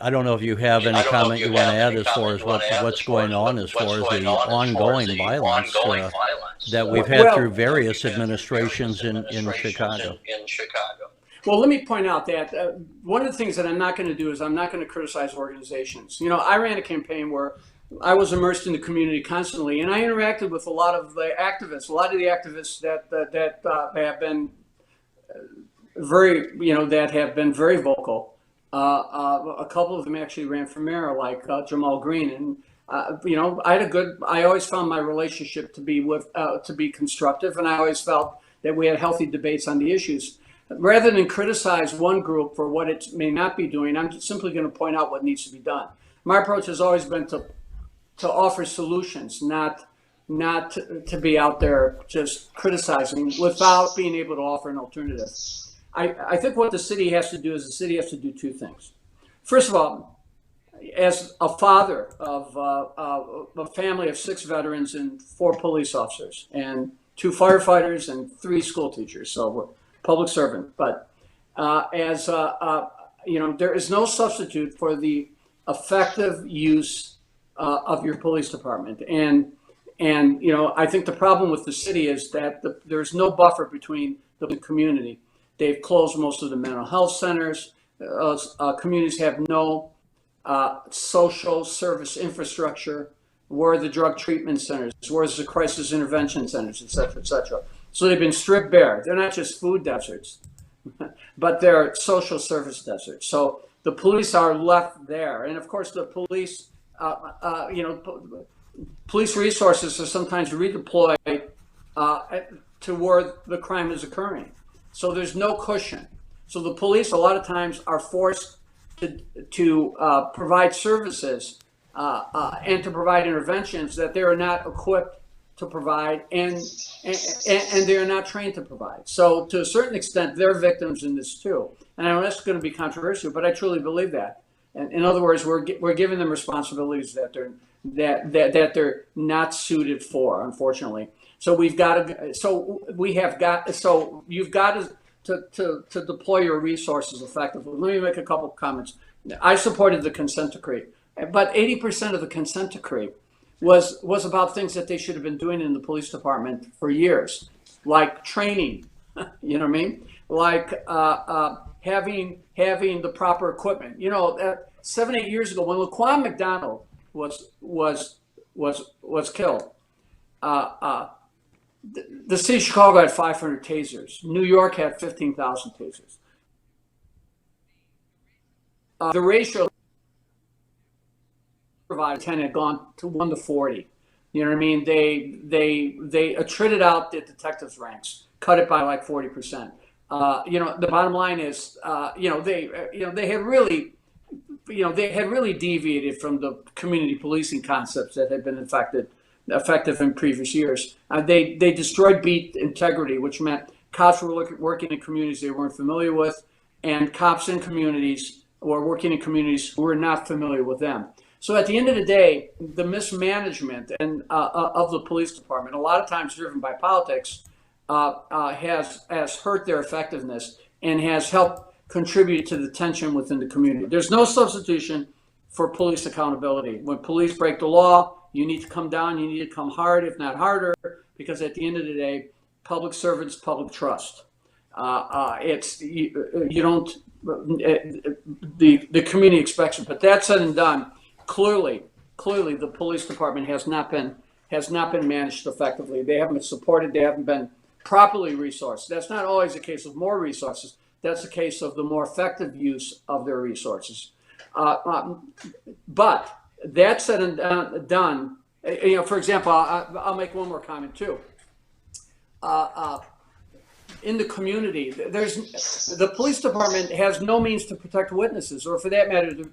I don't know if you have any comment you want to add as far as what's going on as far as the ongoing violence that we've had through various administrations in Chicago. Well, let me point out that one of the things that I'm not going to do is I'm not going to criticize organizations. You know, I ran a campaign where I was immersed in the community constantly, and I interacted with a lot of the activists. A lot of the activists that have been that have been very vocal. A couple of them actually ran for mayor, like Jamal Green, and I always found my relationship to be constructive, and I always felt that we had healthy debates on the issues. Rather than criticize one group for what it may not be doing, I'm just simply going to point out what needs to be done. My approach has always been to offer solutions, not to be out there just criticizing without being able to offer an alternative. I think what the city has to do is the city has to do two things. First of all, as a father of a family of 6 veterans and 4 police officers and 2 firefighters and 3 school teachers, so we're public servant. But there is no substitute for the effective use of your police department. And I think the problem with the city is that there's no buffer between the community. They've closed most of the mental health centers. Communities have no social service infrastructure. Where are the drug treatment centers? Where's the crisis intervention centers, et cetera, et cetera? So they've been stripped bare. They're not just food deserts, but they're social service deserts. So the police are left there. And of course, the police, police resources are sometimes redeployed to where the crime is occurring. So there's no cushion. So the police a lot of times are forced to provide services and to provide interventions that they are not equipped to provide and they are not trained to provide. So to a certain extent, they're victims in this too. And I know that's going to be controversial, but I truly believe that. And in other words, we're giving them responsibilities that they're not suited for, unfortunately. So you've got to deploy your resources effectively. Let me make a couple of comments. I supported the consent decree, but 80% of the consent decree was about things that they should have been doing in the police department for years, like training, you know what I mean? Like having the proper equipment. 7-8 years ago, when Laquan McDonald was killed, the city of Chicago had 500 tasers. New York had 15,000 tasers. The ratio provided 10 had gone to 1 to 40. You know what I mean? They attrited out the detectives ranks, cut it by like 40%. The bottom line is, they had really deviated from the community policing concepts that had been effective in previous years. They destroyed beat integrity, which meant cops were working in communities they weren't familiar with, and cops in communities were working in communities who were not familiar with them. So at the end of the day, the mismanagement of the police department, a lot of times driven by politics, has hurt their effectiveness and has helped contribute to the tension within the community. There's no substitution for police accountability. When police break the law, you need to come down, you need to come hard, if not harder, because at the end of the day, public servants, public trust. The community expects it. But that said and done, clearly the police department has not been managed effectively. They haven't been supported, they haven't been properly resourced. That's not always a case of more resources. That's a case of the more effective use of their resources. But that said and done, for example, I'll make one more comment too. In the community, the police department has no means to protect witnesses, or for that matter, to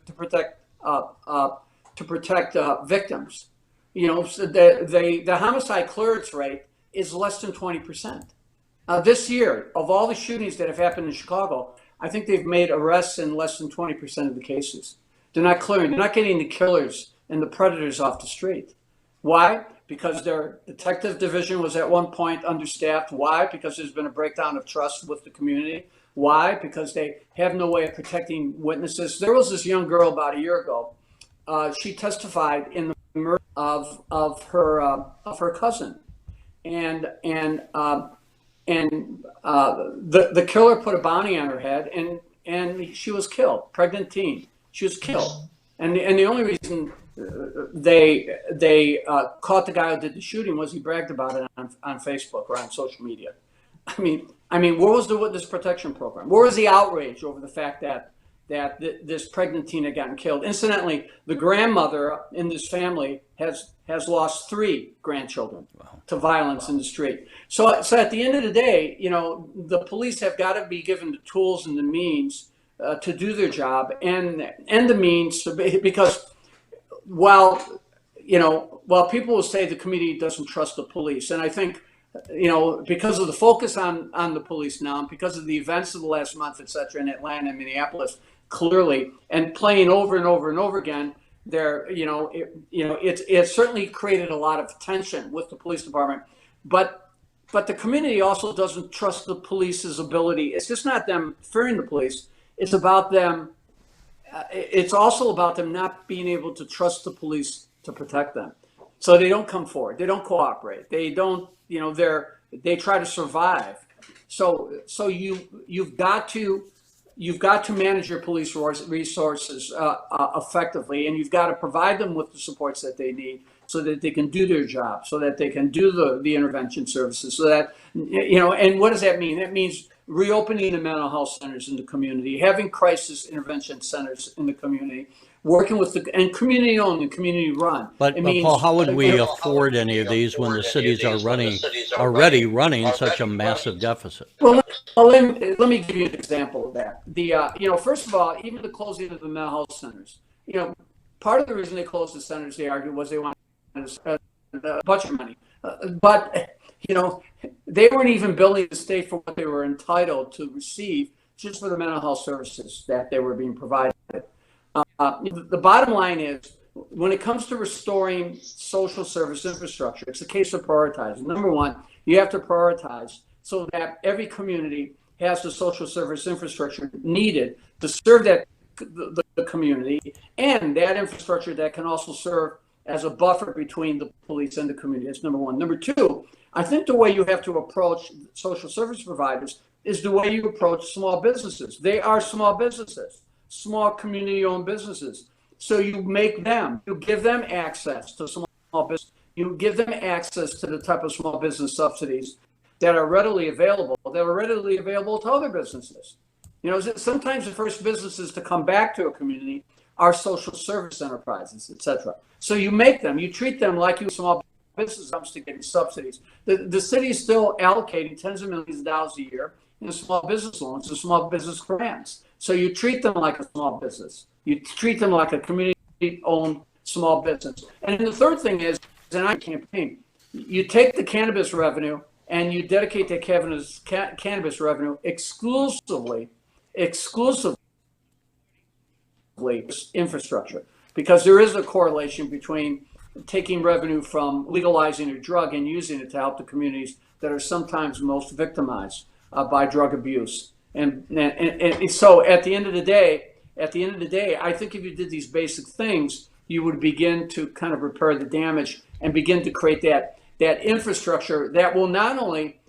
protect victims. The homicide clearance rate is less than 20%. This year, of all the shootings that have happened in Chicago, I think they've made arrests in less than 20% of the cases. They're not clearing. They're not getting the killers and the predators off the street. Why? Because their detective division was at one point understaffed. Why? Because there's been a breakdown of trust with the community. Why? Because they have no way of protecting witnesses. There was this young girl about a year ago. She testified in the murder of her cousin, and the killer put a bounty on her head, and she was killed. Pregnant teen, she was killed, and the only reason they caught the guy who did the shooting was he bragged about it on Facebook or on social media. I mean, where was the witness protection program? Where was the outrage over the fact that this pregnant teen had gotten killed? Incidentally, the grandmother in this family has lost 3 grandchildren to violence in the street. So at the end of the day, the police have got to be given the tools and the means to do their job, and the means to be, because while people will say the community doesn't trust the police, and I think because of the focus on the police now, and because of the events of the last month, et cetera, in Atlanta and Minneapolis, clearly, and playing over and over and over again, it certainly created a lot of tension with the police department, but the community also doesn't trust the police's ability. It's just not them fearing the police. It's about them. It's also about them not being able to trust the police to protect them. So they don't come forward. They don't cooperate. They don't. They try to survive. So you've got to manage your police resources effectively, and you've got to provide them with the supports that they need so that they can do their job, so that they can do the intervention services, so that and what does that mean? That means reopening the mental health centers in the community, having crisis intervention centers in the community, working with and community owned and community run. But Paul, how would we afford any of these when the cities are already running such a massive deficit? Well, let me give you an example of that. First of all, even the closing of the mental health centers, part of the reason they closed the centers, they argued, was they wanted a bunch of money. But they weren't even billing the state for what they were entitled to receive just for the mental health services that they were being provided. The bottom line is, when it comes to restoring social service infrastructure, it's a case of prioritizing. Number one, you have to prioritize so that every community has the social service infrastructure needed to serve the community, and that infrastructure that can also serve as a buffer between the police and the community. That's number one. Number two, I think the way you have to approach social service providers is the way you approach small businesses. They are small businesses, small community-owned businesses. So you give them access to small business. You give them access to the type of small business subsidies that are readily available to other businesses. Sometimes the first businesses to come back to a community are social service enterprises, et cetera. So you treat them like you small business comes to getting subsidies. The city is still allocating tens of millions of dollars a year in small business loans and small business grants. So you treat them like a small business. You treat them like a community-owned small business. And the third thing is, in our campaign, you take the cannabis revenue and you dedicate that cannabis revenue exclusively infrastructure, because there is a correlation between taking revenue from legalizing a drug and using it to help the communities that are sometimes most victimized by drug abuse. And so at the end of the day, I think if you did these basic things, you would begin to kind of repair the damage and begin to create that infrastructure that will not only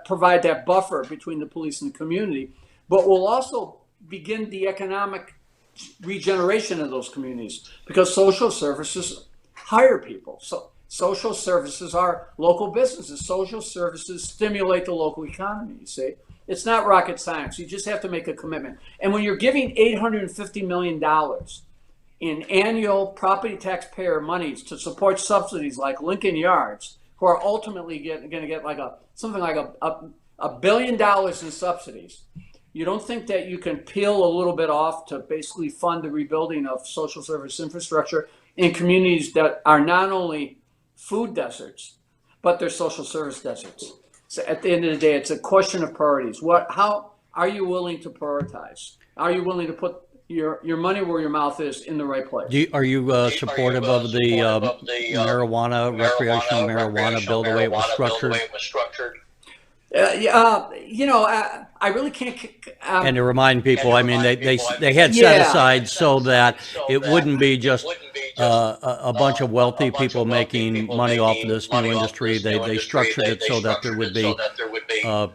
provide that buffer between the police and the community, but will also begin the economic regeneration of those communities, because social services hire people. So social services are local businesses. Social services stimulate the local economy, you see. It's not rocket science. You just have to make a commitment. And when you're giving $850 million in annual property taxpayer monies to support subsidies like Lincoln Yards, who are ultimately going to get something like $1 billion in subsidies, you don't think that you can peel a little bit off to basically fund the rebuilding of social service infrastructure in communities that are not only food deserts, but they're social service deserts? So at the end of the day, it's a question of priorities. How are you willing to prioritize? Are you willing to put your money where your mouth is in the right place? Are you supportive of the recreational marijuana bill, the way it was structured? I really can't. And to remind people, I mean, they had set Yeah. aside so that it wouldn't be just a bunch of wealthy people making money off of this new industry. They structured it so that there would be uh,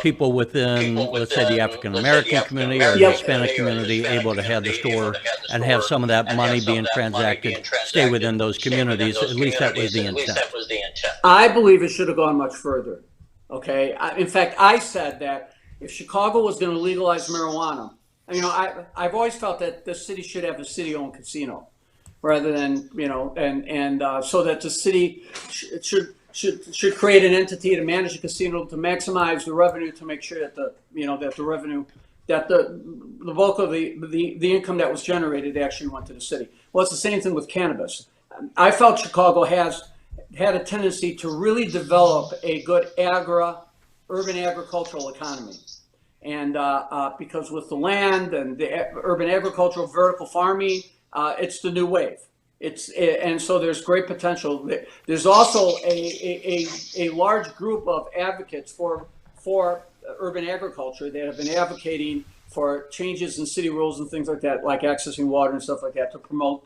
people within, let's say, the African American community or the Hispanic community able to have the store and have some of that money being transacted stay within those communities. At least that was the intent. I believe it should have gone much further. Okay. In fact, I said that if Chicago was going to legalize marijuana, I've always felt that the city should have a city-owned casino, rather than so that the city should create an entity to manage a casino to maximize the revenue, to make sure that the bulk of the income that was generated actually went to the city. Well, it's the same thing with cannabis. I felt Chicago has had a tendency to really develop a good urban agricultural economy. And because with the land and the urban agricultural vertical farming, it's the new wave. And so there's great potential. There's also a large group of advocates for urban agriculture that have been advocating for changes in city rules and things like that, like accessing water and stuff like that, to promote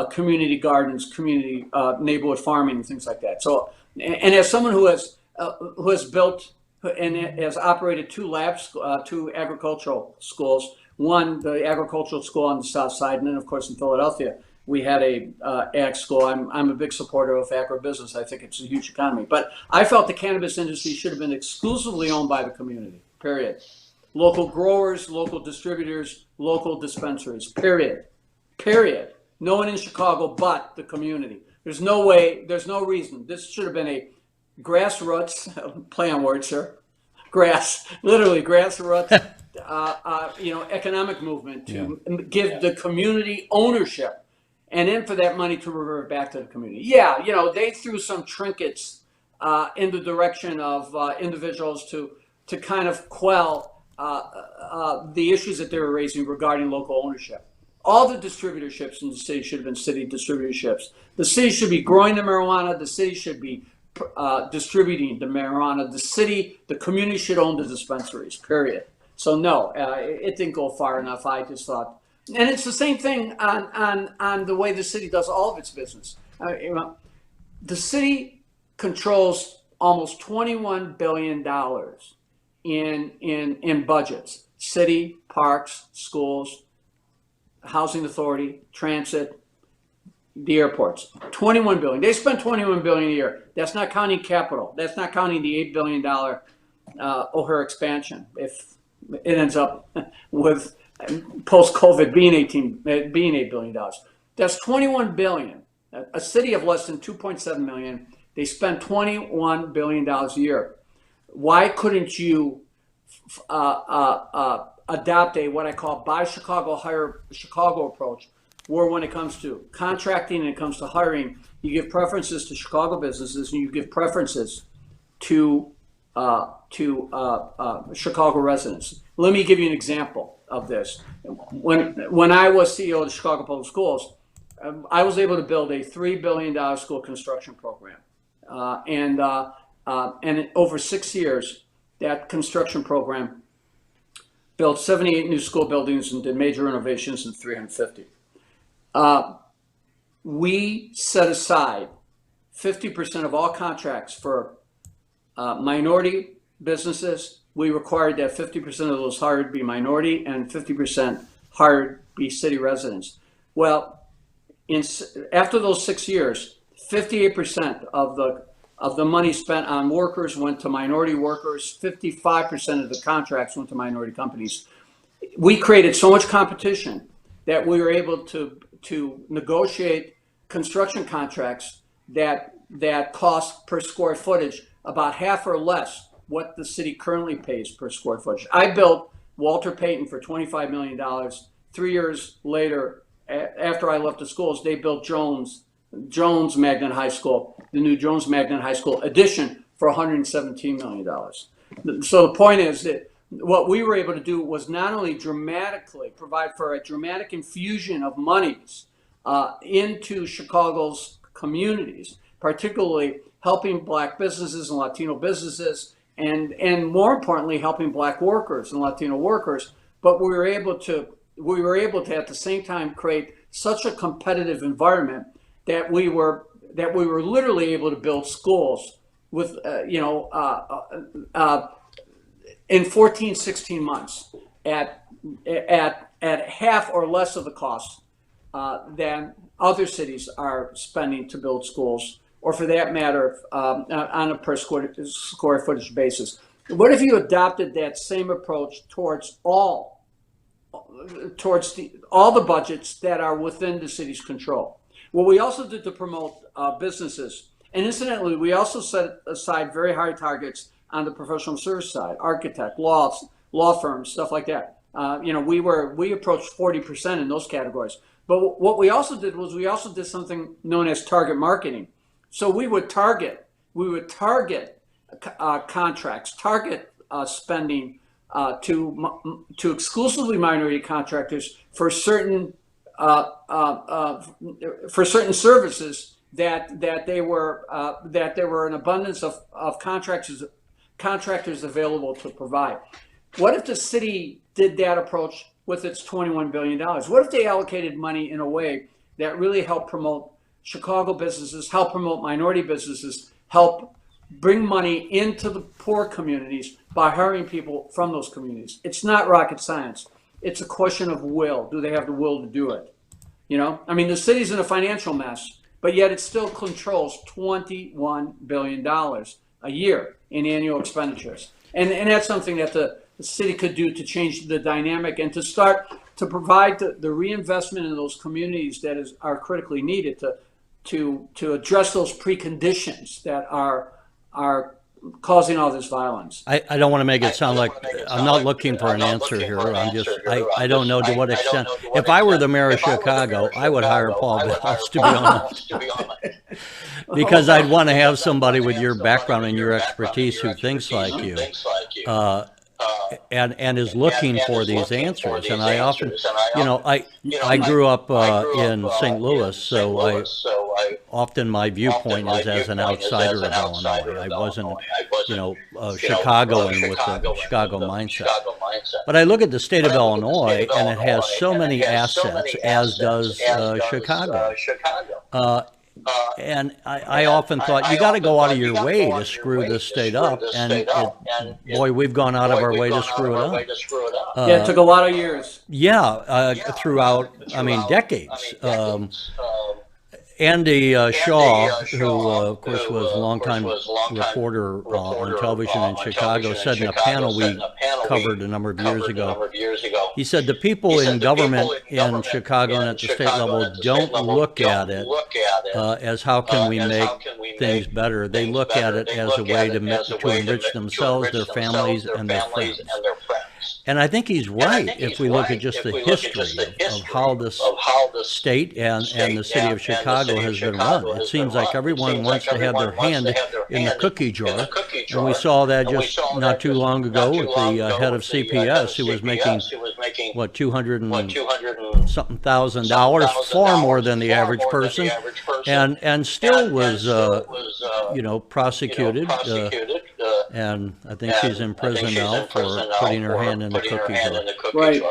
community gardens, community neighborhood farming and things like that. So, and as someone who has built and has operated two agricultural schools, one, the agricultural school on the south side, and then of course in Philadelphia, we had a ag school. I'm a big supporter of agribusiness. I think it's a huge economy. But I felt the cannabis industry should have been exclusively owned by the community, period. Local growers, local distributors, local dispensaries, period. Period. No one in Chicago but the community. There's no reason. This should have been a grassroots, play on words, sir. Literally grassroots, economic movement to give the community ownership. And then for that money to revert back to the community. Yeah, they threw some trinkets in the direction of individuals to kind of quell the issues that they were raising regarding local ownership. All the distributorships in the city should have been city distributorships. The city should be growing the marijuana. The city should be distributing the marijuana. The community should own the dispensaries, period. So no, it didn't go far enough. I just thought. And it's the same thing on the way the city does all of its business. The city controls almost $21 billion in budgets. City, parks, schools, housing authority, transit, the airports. 21 billion. They spend 21 billion a year. That's not counting capital. That's not counting the $8 billion O'Hare expansion. If it ends up with post-COVID being $8 billion. That's 21 billion. A city of less than 2.7 million, they spend $21 billion a year. Why couldn't you adopt what I call buy Chicago, hire Chicago approach, where when it comes to contracting and it comes to hiring, you give preferences to Chicago businesses and you give preferences to Chicago residents. Let me give you an example of this. When I was CEO of the Chicago Public Schools, I was able to build a $3 billion school construction program. And over 6 years, that construction program built 78 new school buildings and did major renovations in 350. We set aside 50% of all contracts for minority businesses. We required that 50% of those hired be minority and 50% hired be city residents. Well, after those 6 years, 58% of the money spent on workers went to minority workers. 55% of the contracts went to minority companies. We created so much competition that we were able to negotiate construction contracts that cost per square footage about half or less what the city currently pays per square footage. I built Walter Payton for $25 million. 3 years later, after I left the schools, they built Jones Magnet High School, the new Jones Magnet High School addition for $117 million. So the point is that what we were able to do was not only dramatically provide for a dramatic infusion of monies into Chicago's communities, particularly helping Black businesses and Latino businesses and more importantly, helping Black workers and Latino workers. But we were able to at the same time create such a competitive environment that we were literally able to build schools with in 14, 16 months at half or less of the cost than other cities are spending to build schools, or for that matter, on a per square footage basis. What if you adopted that same approach towards all the budgets that are within the city's control? What we also did to promote businesses, and incidentally, we also set aside very high targets on the professional service side, architect, law firms, stuff like that. We approached 40% in those categories. But what we also did was we also did something known as target marketing. So we would target contracts, target spending to exclusively minority contractors for certain services that there were an abundance of contractors available to provide. What if the city did that approach with its $21 billion? What if they allocated money in a way that really helped promote Chicago businesses, help promote minority businesses, help bring money into the poor communities by hiring people from those communities? It's not rocket science. It's a question of will. Do they have the will to do it? The city's in a financial mess, but yet it still controls $21 billion a year in annual expenditures. And that's something that the city could do to change the dynamic and to start to provide the reinvestment in those communities that are critically needed to address those preconditions that are causing all this violence. I don't want to make it sound like I'm not looking for an answer here. I don't know to what extent. If I were the mayor of Chicago, I would hire Paul Vallas, to be honest. Because I'd want to have somebody with your background and your expertise who thinks like you. And is looking for these answers. And I often, I grew up in St. Louis, so often my viewpoint is as an outsider of Illinois. I wasn't, Chicagoan with the Chicago mindset. But I look at the state of Illinois, and it has so many assets, as does Chicago. And I often thought, you got to go out of your way to screw this state up, and boy, we've gone out of our way to screw it up. It took a lot of years. Throughout, decades. Andy Shaw, who of course was a longtime reporter on television in Chicago, said in a panel we covered a number of years ago, he said the people in government in Chicago and at the state level don't look at it as how can we make things better. They look at it as a way to enrich themselves, their families, and their friends. And I think he's right if we look at just the history of how this state and the city of Chicago has been run. It seems like everyone wants to have their hand in the cookie jar. And we saw that just not too long ago with the head of CPS, who was making, what, $200,000 and far more than the average person, and still was, prosecuted. And I think she's in prison now for putting her hand in the cookie jar. Right.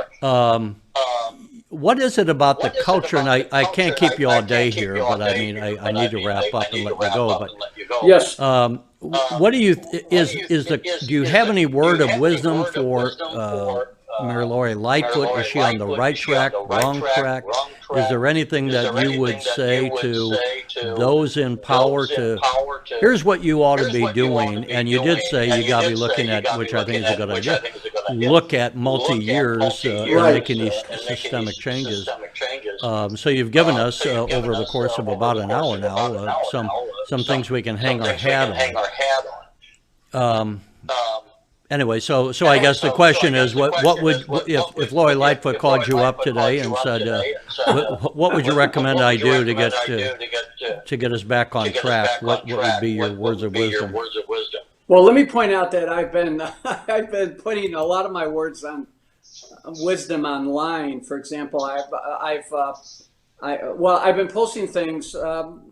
What is it about the culture? And I can't keep you all day here, but I need to wrap up and let you go. But yes. What do you do you have any word of wisdom for Mayor Lori Lightfoot? Is she on the right track, wrong track? Is there anything that you would say to those in power here's what you ought to be doing? And you did say you got to be looking at, which I think is a good idea, look at multi-years in making these systemic changes. So you've given us, over the course of about an hour now, some things we can hang our hat on. Anyway, so I guess the question is, what would if Lori Lightfoot called you up today and said, what would you recommend I do to get us back on track? What would be your words of wisdom? Well, let me point out that I've been putting a lot of my words on wisdom online. For example, I've been posting things well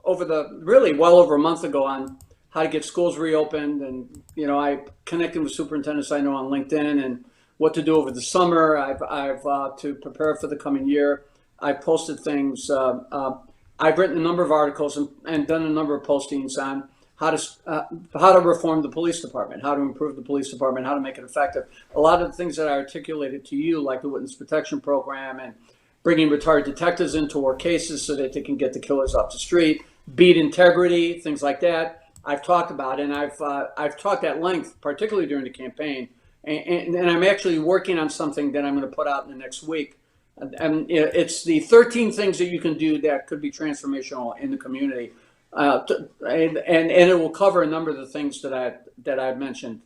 over a month ago on how to get schools reopened, and I connected with superintendents I know on LinkedIn, and what to do over the summer. I've to prepare for the coming year. I've posted things. I've written a number of articles and done a number of postings on how to reform the police department, how to improve the police department, how to make it effective. A lot of the things that I articulated to you, like the witness protection program and bringing retired detectives into our cases so that they can get the killers off the street, beat integrity, things like that. I've talked about, and I've talked at length, particularly during the campaign. And I'm actually working on something that I'm going to put out in the next week. And it's the 13 things that you can do that could be transformational in the community. And it will cover a number of the things that I've mentioned.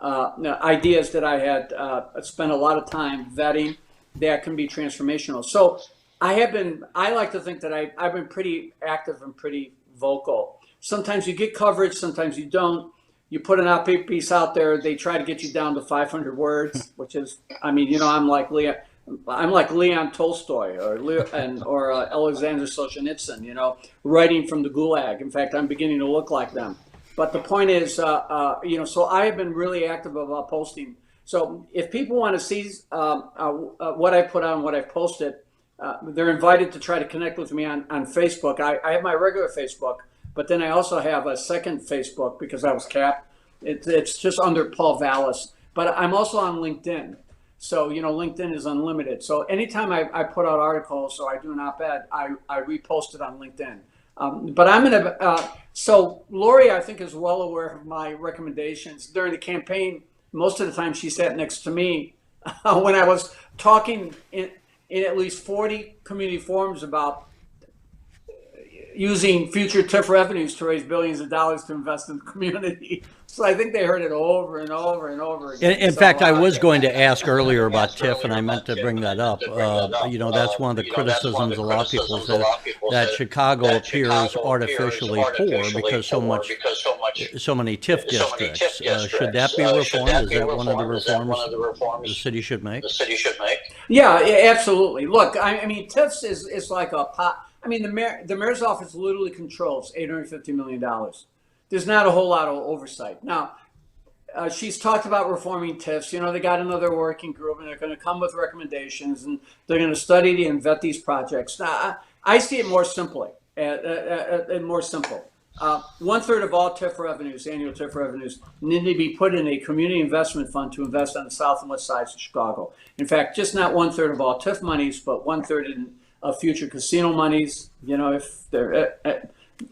Ideas that I had spent a lot of time vetting that can be transformational. So I like to think that I've been pretty active and pretty vocal. Sometimes you get coverage, sometimes you don't. You put an op-ed piece out there, they try to get you down to 500 words, which is, I'm like Leon Tolstoy or Alexander Solzhenitsyn, writing from the Gulag. In fact, I'm beginning to look like them. But the point is, so I have been really active about posting. So if people want to see what I put on, what I've posted, they're invited to try to connect with me on Facebook. I have my regular Facebook, but then I also have a second Facebook because I was capped. It's just under Paul Vallas. But I'm also on LinkedIn. So, LinkedIn is unlimited. So anytime I put out articles or I do an op-ed, I repost it on LinkedIn. But I'm going to, so Lori, I think, is well aware of my recommendations. During the campaign, most of the time she sat next to me when I was talking in at least 40 community forums about using future TIF revenues to raise billions of dollars to invest in the community. So I think they heard it over and over and over again. In fact, I was going to ask earlier about TIF, and I meant to bring that up. That's one of the criticisms a lot of people say, that Chicago appears artificially poor because so many TIF districts. Should that be reformed? Is that one of the reforms the city should make? Yeah, absolutely. Look, I mean, TIFs is like a pot. I mean, the mayor's office literally controls $850 million. There's not a whole lot of oversight. Now, she's talked about reforming TIFs. They got another working group, and they're going to come with recommendations, and they're going to study and vet these projects. Now, I see it more simply, and more simple. 1/3 of all TIF revenues, annual TIF revenues, need to be put in a community investment fund to invest on the south and west sides of Chicago. In fact, just not 1/3 of all TIF monies, but 1/3 of future casino monies.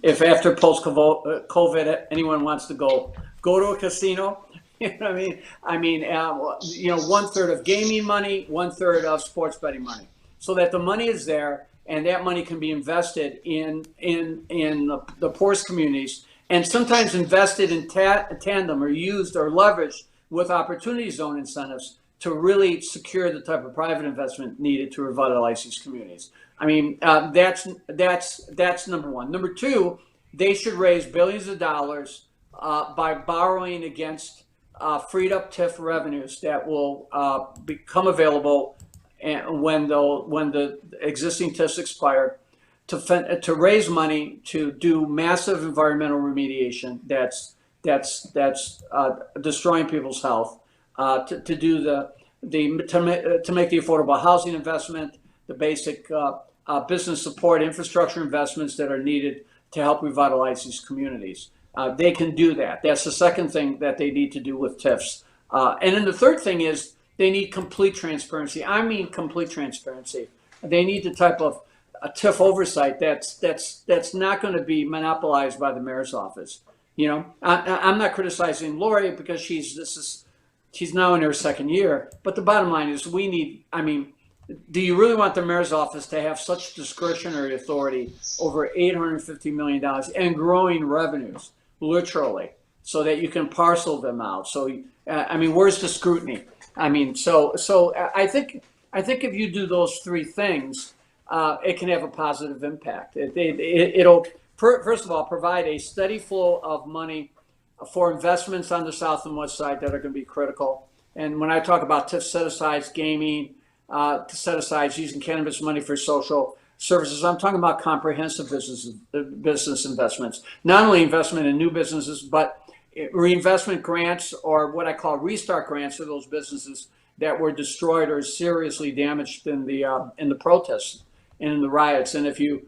If after post-COVID anyone wants to go to a casino, what I mean? 1/3 of gaming money, 1/3 of sports betting money, so that the money is there, and that money can be invested in the poorest communities, and sometimes invested in tandem or used or leveraged with opportunity zone incentives to really secure the type of private investment needed to revitalize these communities. I mean, that's number one. Number two, they should raise billions of dollars by borrowing against freed up TIF revenues that will become available when the existing TIFs expire, to raise money to do massive environmental remediation that's destroying people's health. To make the affordable housing investment, the basic business support infrastructure investments that are needed to help revitalize these communities. They can do that. That's the second thing that they need to do with TIFs. And then the third thing is they need complete transparency. I mean, complete transparency. They need the type of TIF oversight that's not going to be monopolized by the mayor's office. I'm not criticizing Lori because she's now in her second year. But the bottom line is do you really want the mayor's office to have such discretionary authority over $850 million and growing revenues, literally, so that you can parcel them out? So, where's the scrutiny? So I think if you do those three things, it can have a positive impact. It'll, first of all, provide a steady flow of money for investments on the south and west side that are going to be critical. And when I talk about TIF set-asides, gaming, set-asides, using cannabis money for social services. I'm talking about comprehensive business investments, not only investment in new businesses, but reinvestment grants, or what I call restart grants, for those businesses that were destroyed or seriously damaged in the protests and in the riots. And if you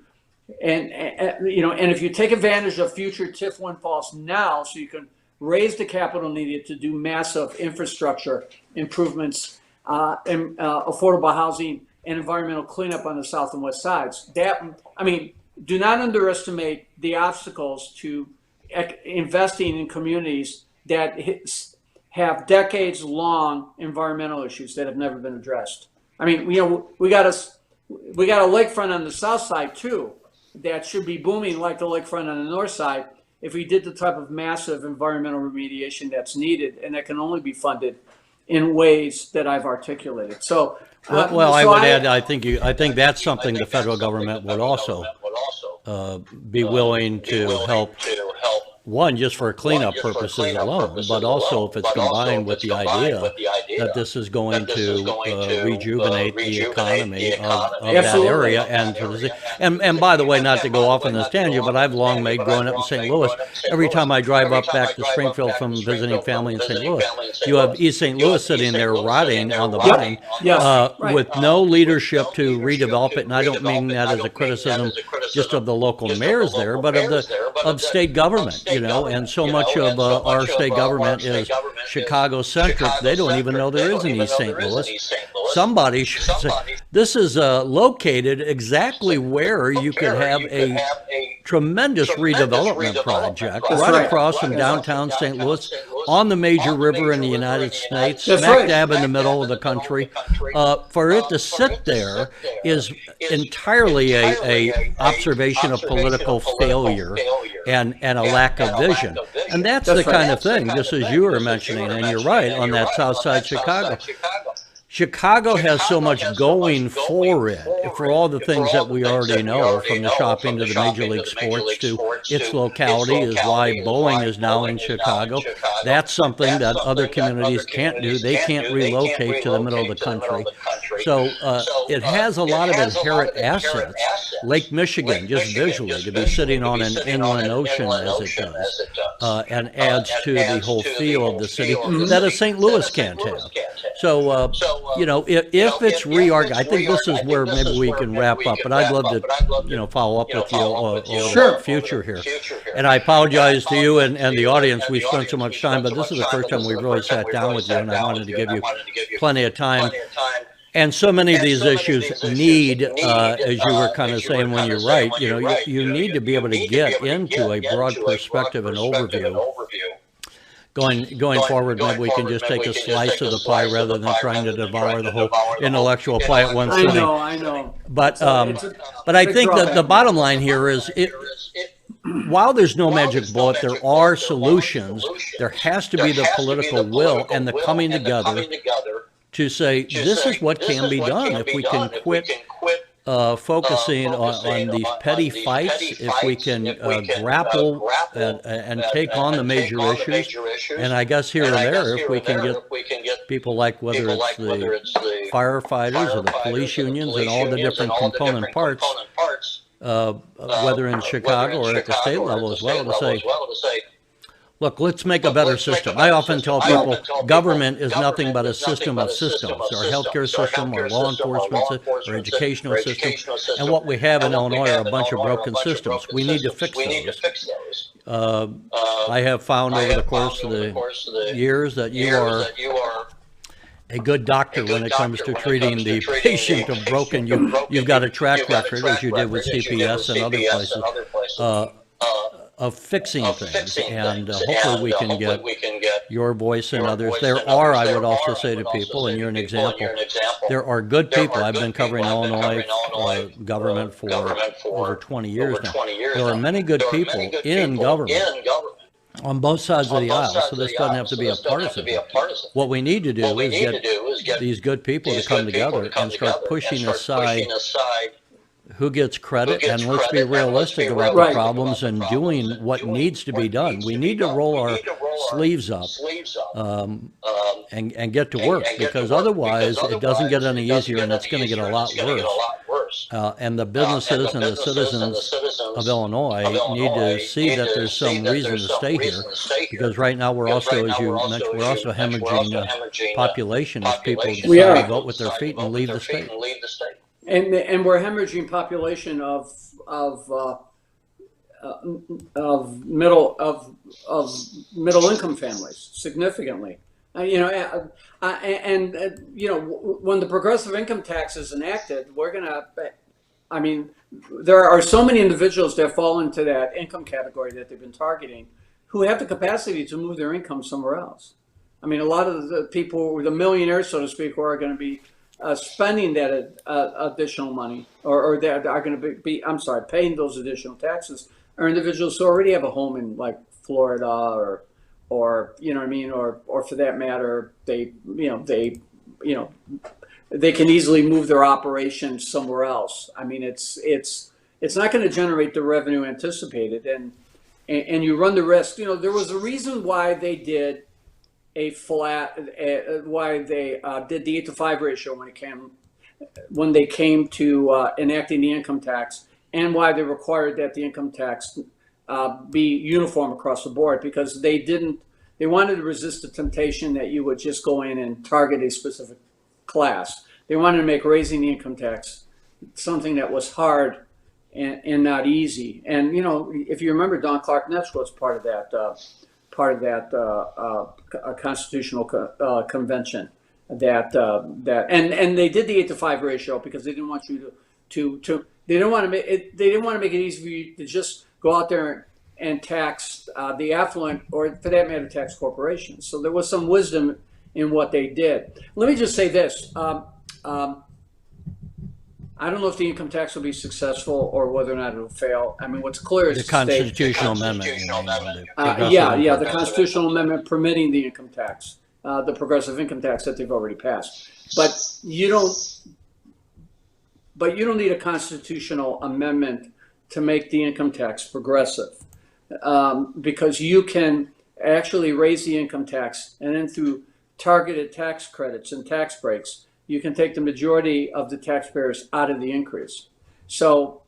if you take advantage of future TIF windfalls now, so you can raise the capital needed to do massive infrastructure improvements, and affordable housing and environmental cleanup on the south and west sides. Do not underestimate the obstacles to investing in communities that have decades-long environmental issues that have never been addressed. We got a lakefront on the south side too that should be booming like the lakefront on the north side if we did the type of massive environmental remediation that's needed, and that can only be funded in ways that I've articulated. So, I would add, I think that's something the federal government would also be willing to help. One, just for cleanup purposes alone, but also if it's combined with the idea that this is going to rejuvenate the economy of that area. And by the way, not to go off on this tangent, but I've long made, growing up in St. Louis, every time I drive up back to Springfield from visiting family in St. Louis, you have East St. Louis sitting there rotting on the vine, with no leadership to redevelop it. And I don't mean that as a criticism just of the local mayors there, but of state government. And so much of our state government is Chicago-centric, they don't even know there is an East St. Louis. Somebody should say, this is located exactly where you could have a tremendous redevelopment project right across from downtown St. Louis on the major river in the United States, smack dab in the middle of the country. For it to sit there is entirely a observation of political failure and a lack of vision. And that's the kind of thing, just as you were mentioning, and you're right, on that south side Chicago. Chicago has so much going for it, for all the things that we already know, from the shopping to the Major League Sports to its locality is why Boeing is now in Chicago. That's something that other communities can't do. They can't relocate to the middle of the country. So it has a lot of inherent assets. Lake Michigan, just visually, to be sitting on an inland ocean as it does, and adds to the whole feel of the city that a St. Louis can't have. So, if it's reorganized, I think this is where maybe we can wrap up, but I'd love to, follow up with you over the future here. And I apologize to you and the audience. We spent so much time, but this is the first time we've really sat down with you, and I wanted to give you plenty of time. And so many of these issues need, as you were kind of saying when you write, you need to be able to get into a broad perspective and overview. Going forward, maybe we can just take a slice of the pie rather than trying to devour the whole intellectual pie at one sitting. I know. But I think that the bottom line here is, while there's no magic bullet, there are solutions. There has to be the political will and the coming together to say, this is what can be done if we can quit focusing on these petty fights, if we can grapple and take on the major issues. And I guess here and there, if we can get people like, whether it's the firefighters or the police unions and all the different component parts, whether in Chicago or at the state level as well, to say, look, let's make a better system. I often tell people government is nothing but a system of systems. Our healthcare system, our law enforcement system, our educational system, and what we have in Illinois are a bunch of broken systems. We need to fix those. I have found over the course of the years that you are a good doctor when it comes to treating the patient of broken. You've got a track record, as you did with CPS and other places, of fixing things, and hopefully we can get your voice and others. There are, I would also say to people, and you're an example, there are good people. I've been covering Illinois government for over 20 years now. There are many good people in government on both sides of the aisle, so this doesn't have to be a partisan. What we need to do is get these good people to come together and start pushing aside who gets credit, and let's be realistic about the problems and doing what needs to be done. We need to roll our sleeves up and get to work, because otherwise it doesn't get any easier and it's going to get a lot worse. And the businesses and the citizens of Illinois need to see that there's some reason to stay here, because right now we're also, as you mentioned, we're also hemorrhaging population as people We decide to are. vote with their feet and leave the state. And we're hemorrhaging population of middle income families significantly. When the progressive income tax is enacted, I mean, there are so many individuals that fall into that income category that they've been targeting who have the capacity to move their income somewhere else. I mean, a lot of the people, the millionaires, so to speak, who are going to be spending that additional money, or that are going to be, paying those additional taxes, are individuals who already have a home in like Florida or you know what I mean, or for that matter, they can easily move their operation somewhere else. I mean, it's not going to generate the revenue anticipated, and you run the risk. There was a reason why they did why they did the 8-to-5 ratio when they came to enacting the income tax, and why they required that the income tax be uniform across the board, because they wanted to resist the temptation that you would just go in and target a specific class. They wanted to make raising the income tax something that was hard and not easy. And if you remember, Don Clark Netz was part of that constitutional convention and they did the 8-to-5 ratio because they didn't want you to they didn't want to make it easy for you to just go out there and tax the affluent, or for that matter, tax corporations. So there was some wisdom in what they did. Let me just say this. I don't know if the income tax will be successful or whether or not it'll fail. I mean, what's clear is The constitutional amendment. The constitutional amendment permitting the income tax, the progressive income tax that they've already passed. But you don't need a constitutional amendment to make the income tax progressive, because you can actually raise the income tax, and then through targeted tax credits and tax breaks, you can take the majority of the taxpayers out of the increase. So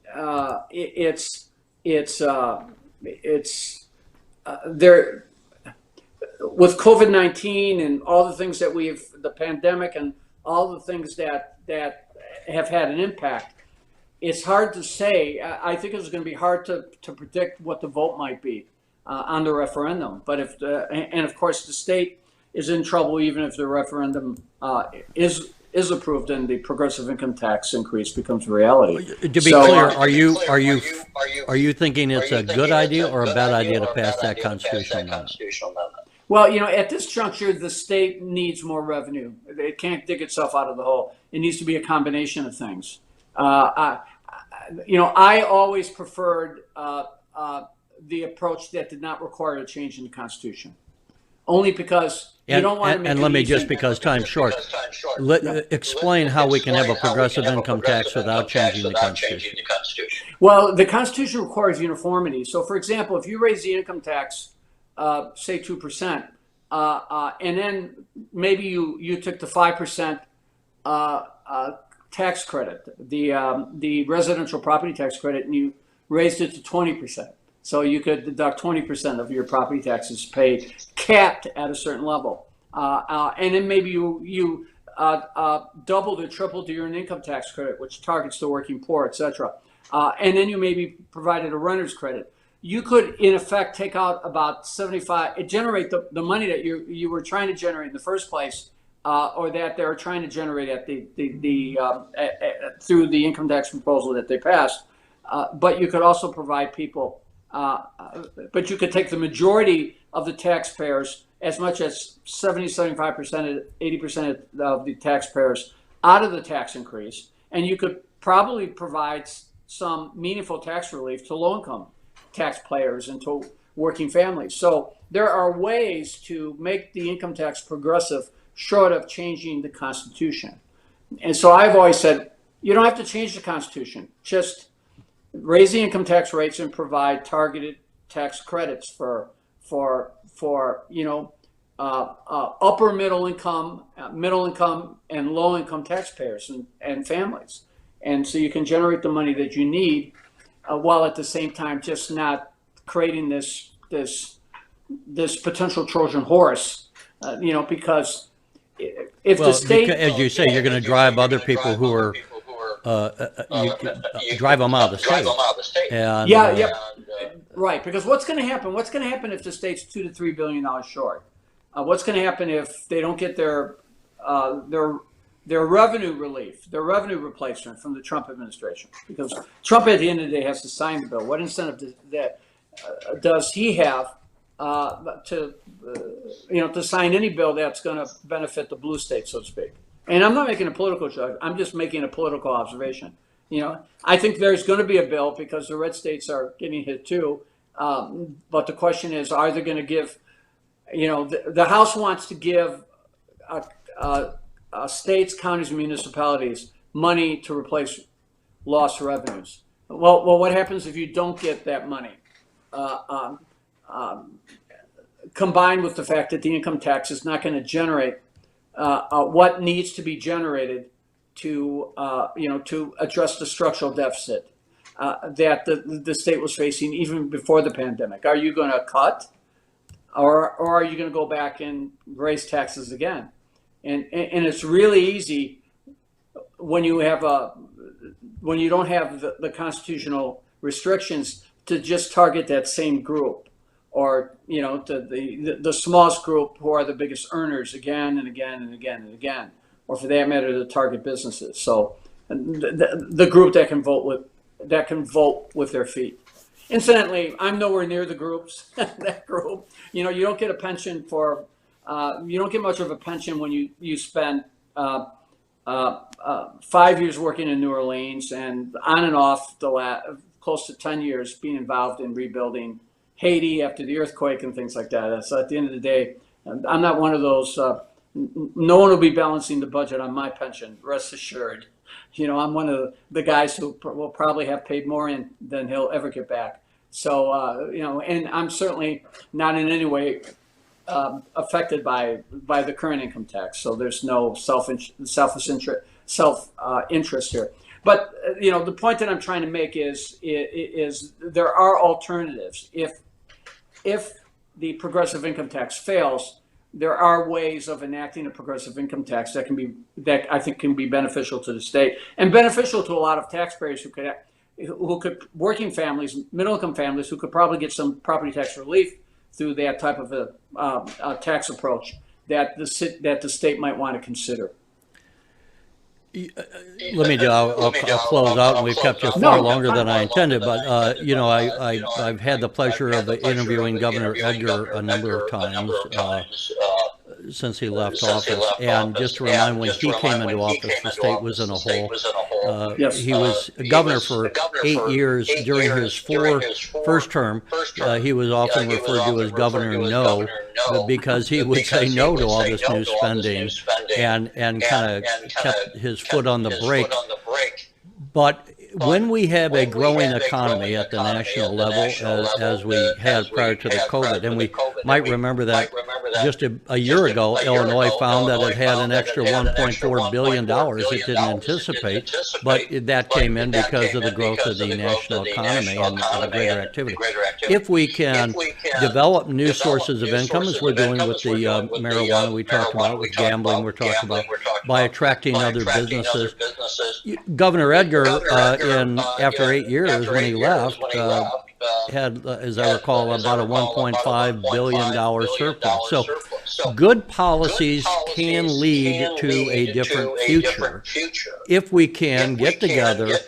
there, with COVID-19 and all the things that the pandemic and all the things that have had an impact, it's hard to say. I think it's going to be hard to predict what the vote might be on the referendum. But and of course the state is in trouble even if the referendum is approved and the progressive income tax increase becomes reality. To be clear, are you thinking it's a good idea or a bad idea to pass that constitutional amendment? Well, at this juncture, the state needs more revenue. It can't dig itself out of the hole. It needs to be a combination of things. I always preferred the approach that did not require a change in the Constitution, only because you don't want to make and it let me easy. just because time's short. Explain how we can have a progressive income tax without changing the Constitution. Well, the Constitution requires uniformity. So, for example, if you raise the income tax, say 2%, and then maybe you took the 5% tax credit, the residential property tax credit, and you raised it to 20%. So you could deduct 20% of your property taxes paid, capped at a certain level. And then maybe you doubled or tripled your income tax credit, which targets the working poor, et cetera. And then you maybe provided a renter's credit. You could, in effect, take out about 75, generate the money that you were trying to generate in the first place, or that they're trying to generate at through the income tax proposal that they passed. But you could also provide people. But you could take the majority of the taxpayers, as much as 70, 75%, 80% of the taxpayers out of the tax increase, and you could probably provide some meaningful tax relief to low-income taxpayers and to working families. So there are ways to make the income tax progressive short of changing the Constitution. And so I've always said, you don't have to change the Constitution, just raise the income tax rates and provide targeted tax credits for upper middle income and low income taxpayers and families, And so you can generate the money that you need, while at the same time just not creating this potential Trojan horse, because if the state, as you say, you're going to drive other people who are you drive them out of the state. And, yeah, right. Because what's going to happen? What's going to happen if the state's $2 to $3 billion short? What's going to happen if they don't get their revenue relief, their revenue replacement from the Trump administration? Because Trump, at the end of the day, has to sign the bill. What incentive does he have to sign any bill that's going to benefit the blue states, so to speak? And I'm not making a political judgment. I'm just making a political observation. I think there's going to be a bill because the red states are getting hit too. But the question is, are they going to give? The House wants to give states, counties, and municipalities money to replace lost revenues. Well, what happens if you don't get that money? Combined with the fact that the income tax is not going to generate what needs to be generated to address the structural deficit that the state was facing even before the pandemic. Are you going to cut, or are you going to go back and raise taxes again? And it's really easy when you don't have the constitutional restrictions to just target that same group, or the smallest group who are the biggest earners again and again and again and again, or for that matter, to target businesses. So the group that can vote with their feet. Incidentally, I'm nowhere near the groups. That group, you don't get a pension for. You don't get much of a pension when you spend 5 years working in New Orleans and on and off close to 10 years being involved in rebuilding Haiti after the earthquake and things like that. So at the end of the day, I'm not one of those. No one will be balancing the budget on my pension, rest assured. I'm one of the guys who will probably have paid more in than he'll ever get back. So, and I'm certainly not in any way affected by the current income tax. So there's no self interest here. But the point that I'm trying to make is there are alternatives. If the progressive income tax fails, there are ways of enacting a progressive income tax that I think can be beneficial to the state and beneficial to a lot of taxpayers who could working families, middle income families who could probably get some property tax relief through that type of a tax approach that the state might want to consider. I'll close out, and we've kept you far longer than I intended. But I've had the pleasure of interviewing Governor Edgar a number of times since he left office. And just to remind, when he came into office, the state was in a hole. Yes. He was a governor for 8 years. During his first term, he was often referred to as Governor No, because he would say no to all this new spending and kind of kept his foot on the brake. But when we have a growing economy at the national level, as we had prior to the COVID, and we might remember that just a year ago, Illinois found that it had an extra $1.4 billion it didn't anticipate, but that came in because of the growth of the national economy and the greater activity. If we can develop new sources of income, as we're doing with the marijuana we talked about, with gambling we're talking about, by attracting other businesses, Governor Edgar, after 8 years when he left, had, as I recall, about a $1.5 billion surplus. So good policies can lead to a different future if we can get together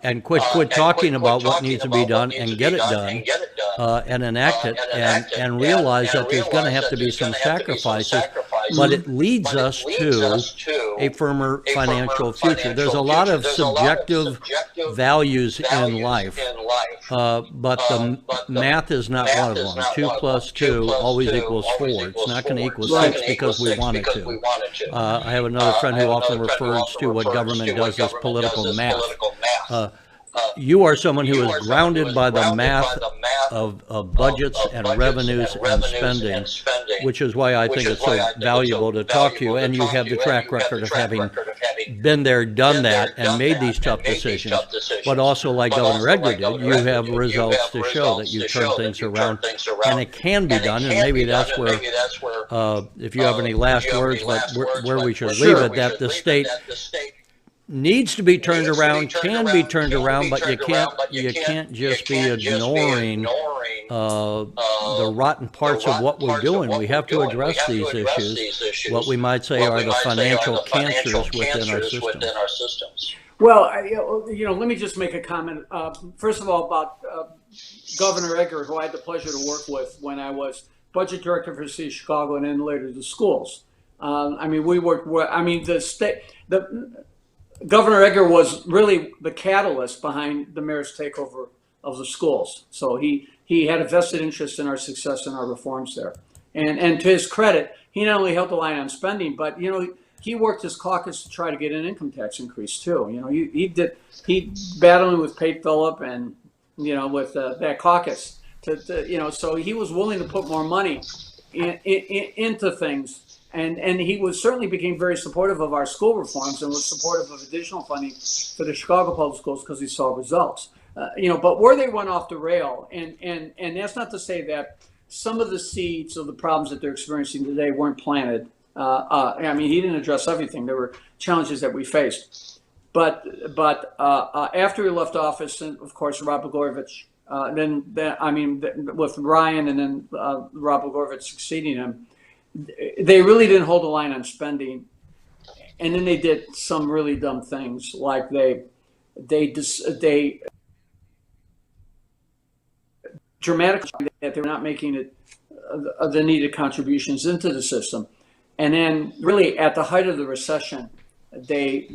and quit talking about what needs to be done and get it done and enact it and realize that there's going to have to be some sacrifices, but it leads us to a firmer financial future. There's a lot of subjective values in life, but the math is not one of them. 2 + 2 always equals 4. It's not going to equal 6 because we want it to. I have another friend who often refers to what government does as political math. You are someone who is grounded by the math of budgets and revenues and spending, which is why I think it's so valuable to talk to you. And you have the track record of having been there, done that, and made these tough decisions, but also like Governor Edgar did, you have results to show that you turn things around, and it can be done, and maybe that's where, if you have any last words, but where we should leave it, that the state needs to be turned around, can be turned around, but you can't just be ignoring the rotten parts of what we're doing. We have to address these issues, what we might say are the financial cancers within our systems. Well, let me just make a comment. First of all, about Governor Edgar, who I had the pleasure to work with when I was budget director for the city of Chicago and then later the schools. We worked. Governor Edgar was really the catalyst behind the mayor's takeover of the schools. So he had a vested interest in our success and our reforms there. And to his credit, he not only held the line on spending, but he worked his caucus to try to get an income tax increase too. He battling with Pate Phillip and with that caucus so he was willing to put more money into things. And he certainly became very supportive of our school reforms and was supportive of additional funding for the Chicago public schools because he saw results. But where they went off the rail, and that's not to say that some of the seeds of the problems that they're experiencing today weren't planted. He didn't address everything. There were challenges that we faced. But after he left office, and of course, Rod Blagojevich, with Ryan and then Rod Blagojevich succeeding him, they really didn't hold the line on spending, and then they did some really dumb things, like they dramatically that they were not making it the needed contributions into the system, and then really at the height of the recession, they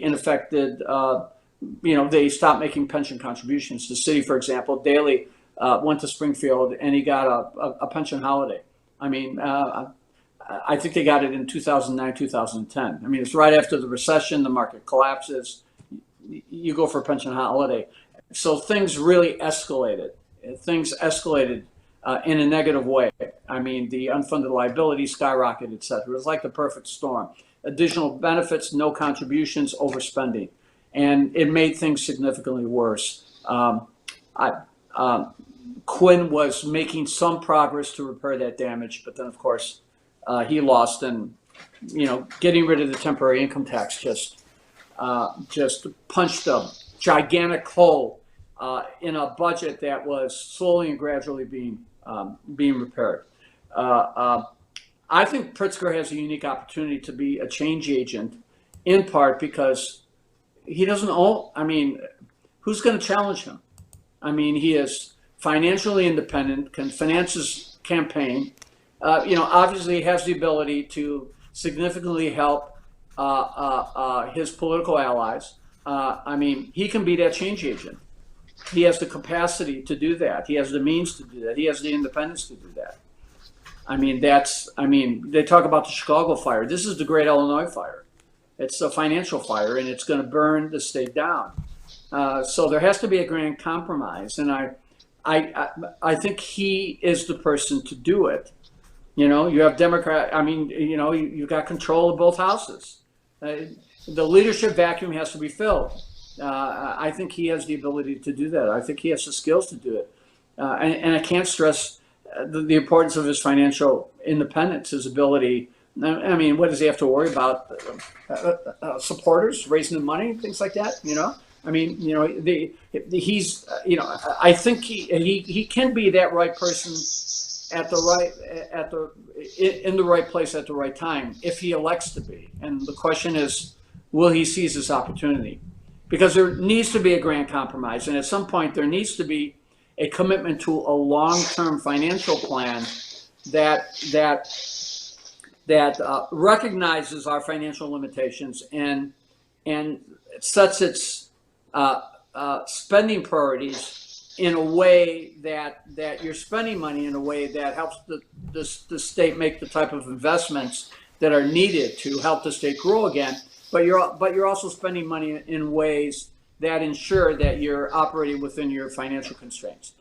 in effect did they stopped making pension contributions. The city, for example, Daley went to Springfield and he got a pension holiday. I think they got it in 2009, 2010. It's right after the recession, the market collapses, you go for a pension holiday. So things really escalated. Things escalated in a negative way. The unfunded liability skyrocketed, et cetera. It was like the perfect storm. Additional benefits, no contributions, overspending. And it made things significantly worse. Quinn was making some progress to repair that damage, but then, of course, he lost, and getting rid of the temporary income tax just punched a gigantic hole in a budget that was slowly and gradually being repaired. I think Pritzker has a unique opportunity to be a change agent, in part because he doesn't own. Who's going to challenge him? He is financially independent, can finance his campaign. Obviously has the ability to significantly help his political allies. He can be that change agent. He has the capacity to do that. He has the means to do that. He has the independence to do that. They talk about the Chicago fire. This is the great Illinois fire. It's a financial fire, and it's going to burn the state down. So there has to be a grand compromise, and I think he is the person to do it. You have Democrat. You've got control of both houses. The leadership vacuum has to be filled. I think he has the ability to do that. I think he has the skills to do it. And I can't stress the importance of his financial independence, his ability. What does he have to worry about? Supporters raising the money, things like that. He's. I think he can be that right person in the right place at the right time if he elects to be. And the question is, will he seize this opportunity? Because there needs to be a grand compromise, and at some point there needs to be a commitment to a long-term financial plan that recognizes our financial limitations and sets its spending priorities in a way that you're spending money in a way that helps the state make the type of investments that are needed to help the state grow again. But you're also spending money in ways that ensure that you're operating within your financial constraints.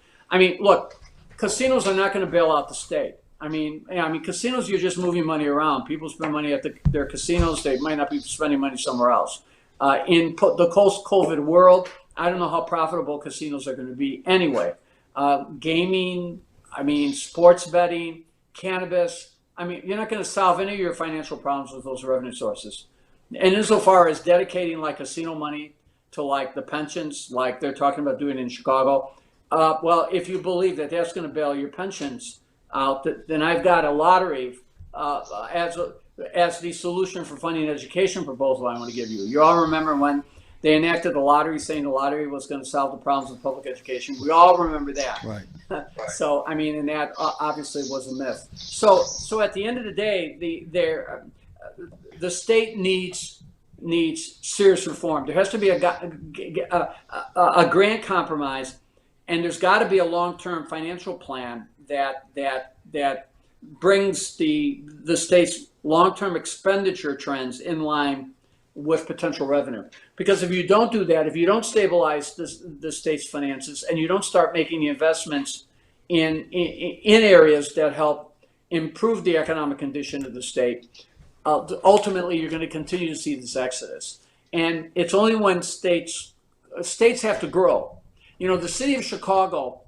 Look, casinos are not going to bail out the state. Casinos, you're just moving money around. People spend money at their casinos. They might not be spending money somewhere else. In the post-COVID world, I don't know how profitable casinos are going to be anyway. Gaming, I mean, sports betting, cannabis. I mean, you're not going to solve any of your financial problems with those revenue sources. And insofar as dedicating like casino money to like the pensions, like they're talking about doing in Chicago, well, if you believe that that's going to bail your pensions out, then I've got a lottery as the solution for funding education proposal I want to give you. You all remember when they enacted the lottery, saying the lottery was going to solve the problems of public education. We all remember that. Right. So, I mean, and that obviously was a myth. So at the end of the day, the state needs serious reform. There has to be a grant compromise, and there's got to be a long-term financial plan that brings the state's long-term expenditure trends in line with potential revenue. Because if you don't do that, if you don't stabilize the state's finances, and you don't start making the investments in areas that help improve the economic condition of the state, ultimately you're going to continue to see this exodus. And it's only when states have to grow. You know, the city of Chicago,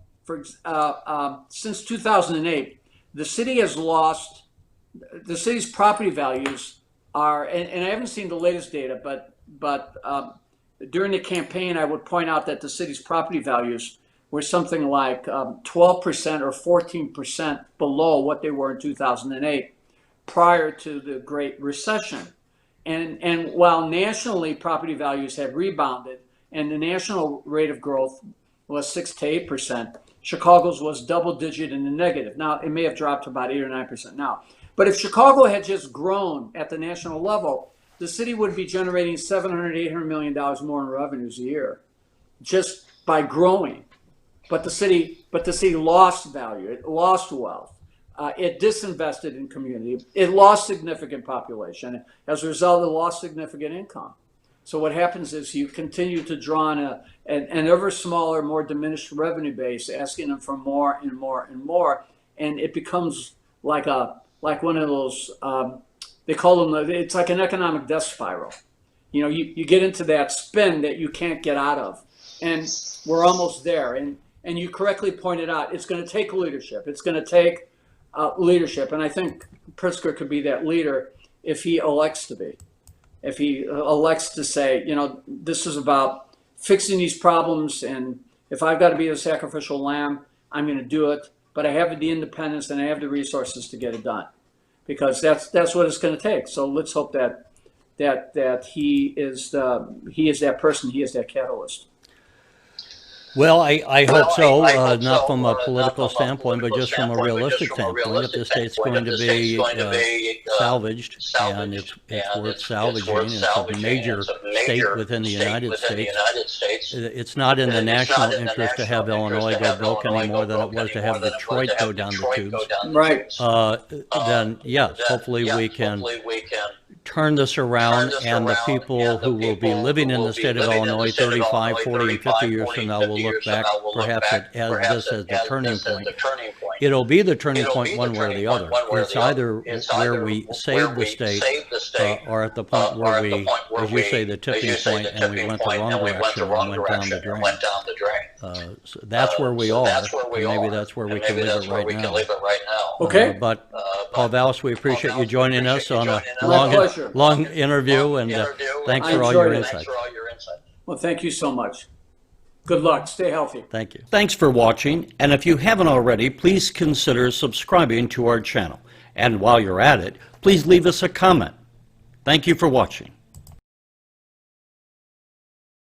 since 2008, the city has lost, the city's property values are, and I haven't seen the latest data, but during the campaign, I would point out that the city's property values were something like 12% or 14% below what they were in 2008, prior to the Great Recession. And while nationally property values have rebounded, and the national rate of growth was 6 to 8%, Chicago's was double digit in the negative. Now, it may have dropped to about 8 or 9% now. But if Chicago had just grown at the national level, the city would be generating $700, $800 million more in revenues a year, just by growing. But the city lost value. It lost wealth. It disinvested in community. It lost significant population. As a result, it lost significant income. So what happens is you continue to draw on an ever smaller, more diminished revenue base, asking them for more and more and more, and it becomes like one of those, they call them, it's like an economic death spiral. You know, you get into that spin that you can't get out of, and we're almost there. And you correctly pointed out, it's going to take leadership. It's going to take leadership, and I think Pritzker could be that leader if he elects to be. If he elects to say, you know, this is about fixing these problems, and if I've got to be the sacrificial lamb, I'm going to do it. But I have the independence and I have the resources to get it done, because that's what it's going to take. So let's hope that he is that person, he is that catalyst. Well, I hope so, not from a political standpoint, but just from a realistic standpoint. If the state's going to be salvaged, and it's worth salvaging, it's a major state within the United States, it's not in the national interest to have Illinois go broke any more than it was to have Detroit go down the tubes. Right. Then, yes, hopefully we can turn this around, and the people who will be living in the state of Illinois 35, 40, and 50 years from now will look back perhaps as the turning point. It'll be the turning point one way or the other. It's either where we save the state or at the point where we, as you say, the tipping point, and we went the wrong direction and went down the drain. So that's where we are, and maybe that's where we can leave it right now. Okay. But Paul Vallas, we appreciate you joining us on a long interview, and thanks for all your insights. Well, thank you so much. Good luck. Stay healthy. Thank you. Thanks for watching, and if you haven't already, please consider subscribing to our channel. And while you're at it, please leave us a comment. Thank you for watching.